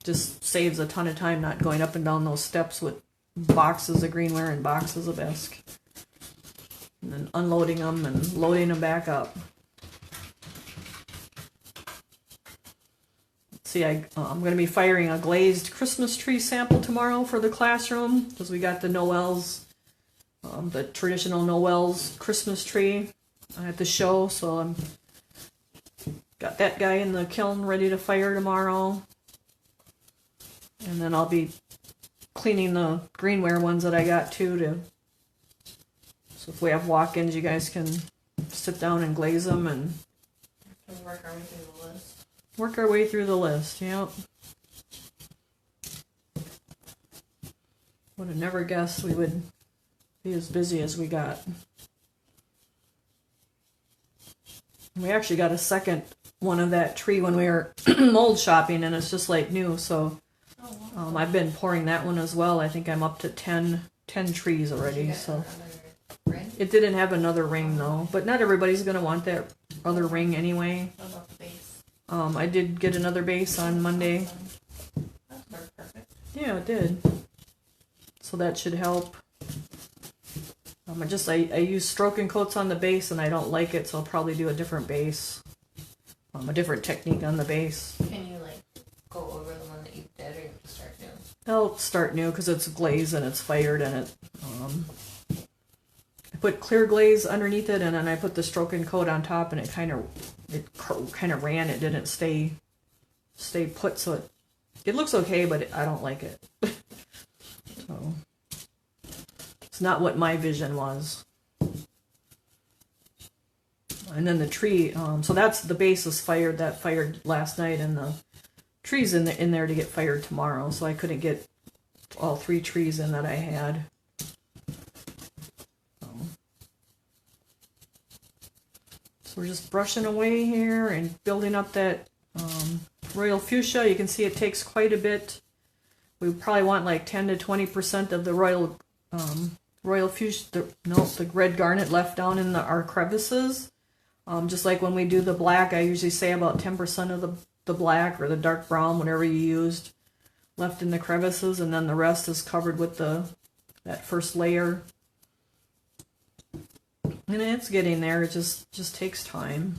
A: Just saves a ton of time not going up and down those steps with boxes of greenware and boxes of Bisque. And then unloading them and loading them back up. See, I'm going to be firing a glazed Christmas tree sample tomorrow for the classroom, because we got the Noel's, the traditional Noel's Christmas tree at the show, so I'm got that guy in the kiln ready to fire tomorrow. And then I'll be cleaning the greenware ones that I got too, so if we have walk-ins, you guys can sit down and glaze them and
C: Work our way through the list.
A: work our way through the list. Yep. Would have never guessed we would be as busy as we got. We actually got a second one of that tree when we were mold shopping, and it's just like new, so I've been pouring that one as well. I think I'm up to 10 trees already. So it didn't have another ring though, but not everybody's gonna want that other ring anyway.
C: What about the base?
A: I did get another base on Monday.
C: That worked perfect.
A: Yeah, it did. So that should help. I use stroking coats on the base, and I don't like it, so I'll probably do a different base. A different technique on the base.
C: Can you like go over the one that you did, or you have to start new?
A: I'll start new because it's glazed and it's fired, and it. I put clear glaze underneath it, and then I put the stroking coat on top, and it kind of ran. It didn't stay put, so it looks okay, but I don't like it. So it's not what my vision was. And then the tree, so that's the base is fired. That fired last night, and the trees in there to get fired tomorrow. So I couldn't get all 3 trees in that I had. So we're just brushing away here and building up that royal fuchsia. You can see it takes quite a bit. We probably want like 10 to 20% of the royal fuchsia, the red garnet left down in our crevices. Just like when we do the black, I usually say about 10% of the black or the dark brown, whatever you used, left in the crevices, and then the rest is covered with that first layer. And it's getting there. It just takes time.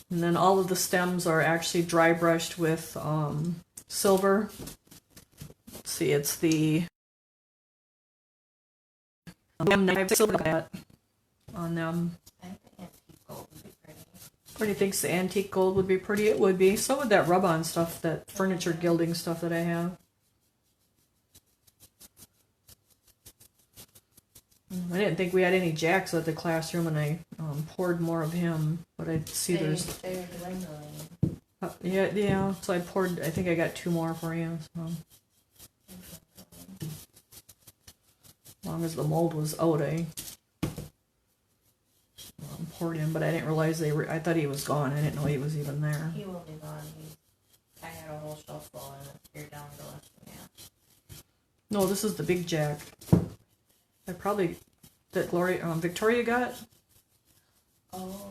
A: And then all of the stems are actually dry brushed with silver. Let's see, it's the silver that on them.
C: I think the antique gold would be pretty.
A: Pretty thinks the antique gold would be pretty. It would be. So would that rub-on stuff, that furniture gilding stuff that I have. I didn't think we had any jacks at the classroom, and I poured more of him. But I see there's.
C: They're dwindling.
A: Yeah. So I poured. I think I got 2 more for you. So. As long as the mold was out, I poured him, but I didn't realize I thought he was gone. I didn't know he was even there.
C: He will be gone. I had a whole shelf full, and you're down to less than half.
A: No, this is the big jack. I probably that Victoria got.
C: Oh,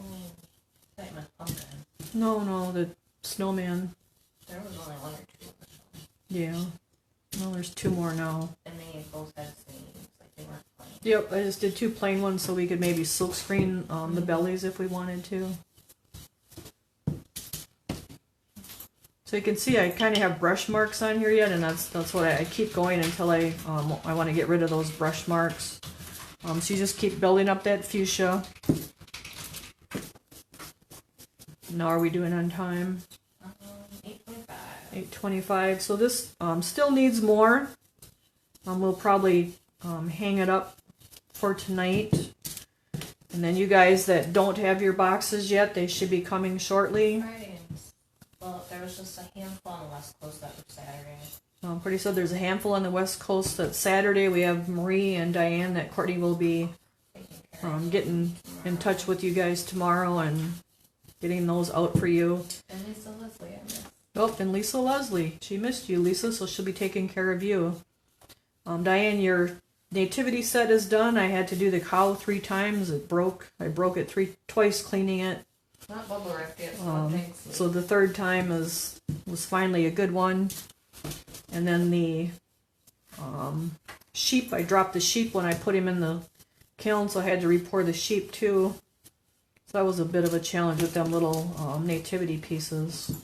C: that was pumpkin.
A: No, the snowman.
C: There was only 1 or 2 of them.
A: Yeah. No, there's 2 more now.
C: And they both had seams, like they weren't plain.
A: Yep, I just did 2 plain ones so we could maybe silk screen the bellies if we wanted to. So you can see I kind of have brush marks on here yet, and that's what I keep going until I want to get rid of those brush marks. So you just keep building up that fuchsia. Now are we doing on time?
C: 8:25.
A: 8:25. So this still needs more. We'll probably hang it up for tonight. And then you guys that don't have your boxes yet, they should be coming shortly.
C: Friday. Well, there was just a handful on the West Coast that was Saturday.
A: Pretty soon there's a handful on the West Coast that's Saturday. We have Marie and Diane that Courtney will be getting in touch with you guys tomorrow and getting those out for you.
C: And Lisa Leslie, I missed.
A: Oh, and Lisa Leslie. She missed you, Lisa, so she'll be taking care of you. Diane, your nativity set is done. I had to do the cow 3 times. It broke. I broke it twice cleaning it.
C: Not bubble wrapped yet, so thanks.
A: So the 3rd time was finally a good one. And then the sheep, I dropped the sheep when I put him in the kiln, so I had to re-pour the sheep too. So that was a bit of a challenge with them little nativity pieces.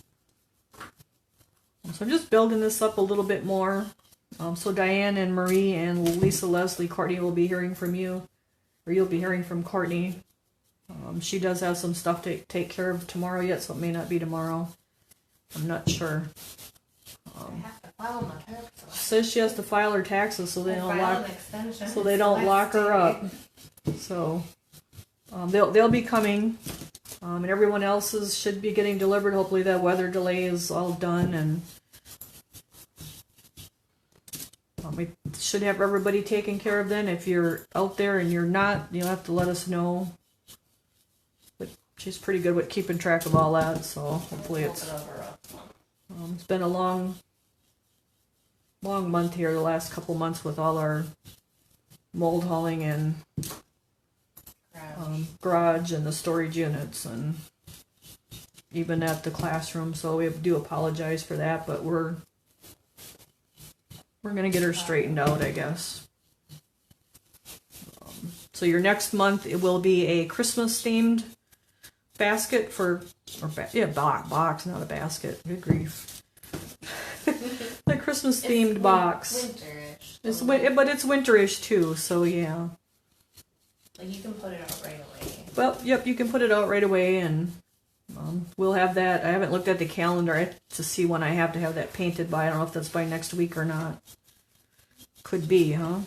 A: So I'm just building this up a little bit more. So Diane and Marie and Lisa Leslie, Courtney will be hearing from you, or you'll be hearing from Courtney. She does have some stuff to take care of tomorrow yet, so it may not be tomorrow. I'm not sure.
C: I have to file my taxes.
A: She says she has to file her taxes so they don't lock her up. So they'll be coming, and everyone else's should be getting delivered. Hopefully that weather delay is all done, and we should have everybody taken care of then. If you're out there and you're not, you'll have to let us know. But she's pretty good with keeping track of all that, so hopefully it's been a long month here, the last couple months with all our mold hauling and garage and the storage units and even at the classroom, so we do apologize for that, but we're gonna get her straightened out, I guess. So your next month, it will be a Christmas themed basket box, not a basket. Good grief. The Christmas themed box.
C: Winterish.
A: But it's winterish too, so yeah.
C: Like you can put it out right away.
A: Well, yep, you can put it out right away, and we'll have that. I haven't looked at the calendar to see when I have to have that painted by. I don't know if that's by next week or not. Could be, huh?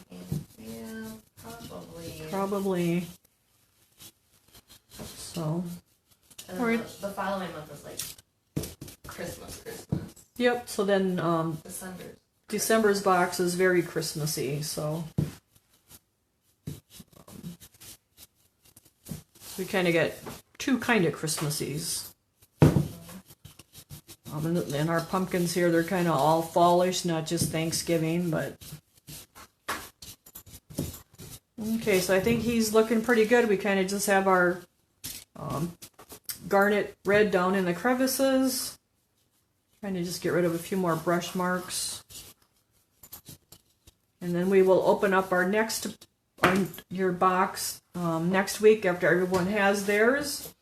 C: Yeah, probably.
A: Probably. So.
C: And
A: All right.
C: The following month is like Christmas.
A: Yep. So then December's box is very Christmassy. So we kind of get 2 kind of Christmassies. And our pumpkins here, they're kind of all fallish, not just Thanksgiving, but. Okay, so I think he's looking pretty good. We kind of just have our garnet red down in the crevices. Trying to just get rid of a few more brush marks. And then we will open up our your box next week after everyone has theirs.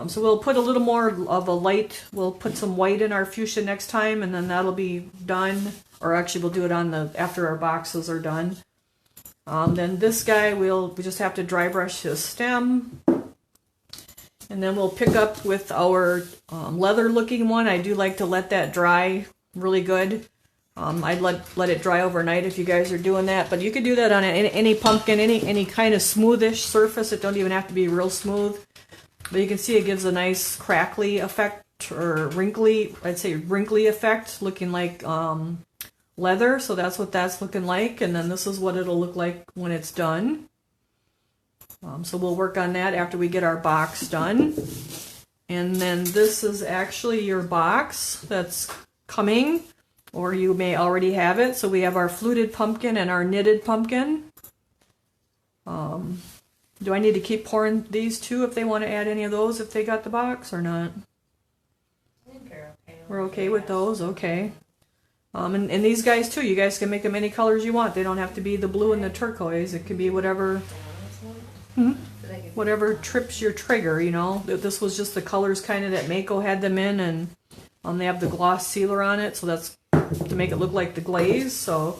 A: So we'll put a little more of a light. We'll put some white in our fuchsia next time, and then that'll be done. Or actually, we'll do it after our boxes are done. Then this guy, we just have to dry brush his stem. And then we'll pick up with our leather looking one. I do like to let that dry really good. I'd let it dry overnight if you guys are doing that. But you could do that on any pumpkin, any kind of smoothish surface. It don't even have to be real smooth. But you can see it gives a nice crackly effect, or I'd say wrinkly effect, looking like leather. So that's what that's looking like. And then this is what it'll look like when it's done. So we'll work on that after we get our box done. And then this is actually your box that's coming, or you may already have it. So we have our fluted pumpkin and our knitted pumpkin. Do I need to keep pouring these 2 if they want to add any of those, if they got the box or not?
C: I think they're okay.
A: We're okay with those, okay. And these guys too, you guys can make them any colors you want. They don't have to be the blue and the turquoise. It can be whatever trips your trigger, you know. This was just the colors kind of that Mako had them in, and they have the gloss sealer on it, so that's to make it look like the glaze. So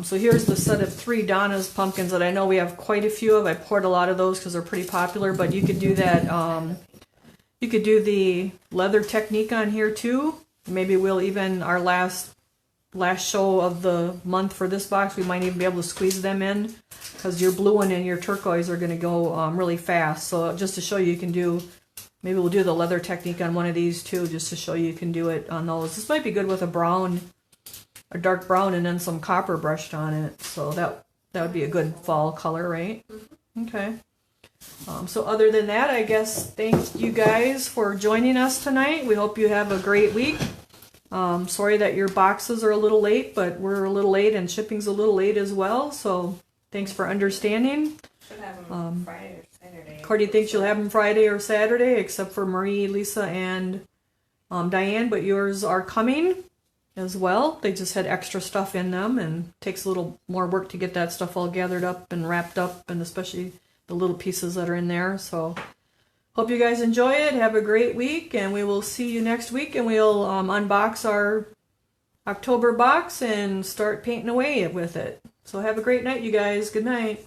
A: so here's the set of 3 Donna's pumpkins that I know we have quite a few of. I poured a lot of those because they're pretty popular, but you could do that. You could do the leather technique on here too. Maybe we'll even, our last last show of the month for this box. We might even be able to squeeze them in because your blue one and your turquoise are going to go really fast. So just to show you, you can do, maybe we'll do the leather technique on one of these too, just to show you can do it on those. This might be good with a brown, a dark brown, and then some copper brushed on it. So that would be a good fall color, right? Okay. So other than that, I guess thank you guys for joining us tonight. We hope you have a great week. Sorry that your boxes are a little late, but we're a little late and shipping's a little late as well. So thanks for understanding.
C: Should have them Friday or Saturday.
A: Cordy thinks you'll have them Friday or Saturday, except for Marie, Lisa, and Diane, but yours are coming as well. They just had extra stuff in them, and it takes a little more work to get that stuff all gathered up and wrapped up, and especially the little pieces that are in there. So hope you guys enjoy it. Have a great week, and we will see you next week, and we'll unbox our October box and start painting away with it. So have a great night, you guys. Good night.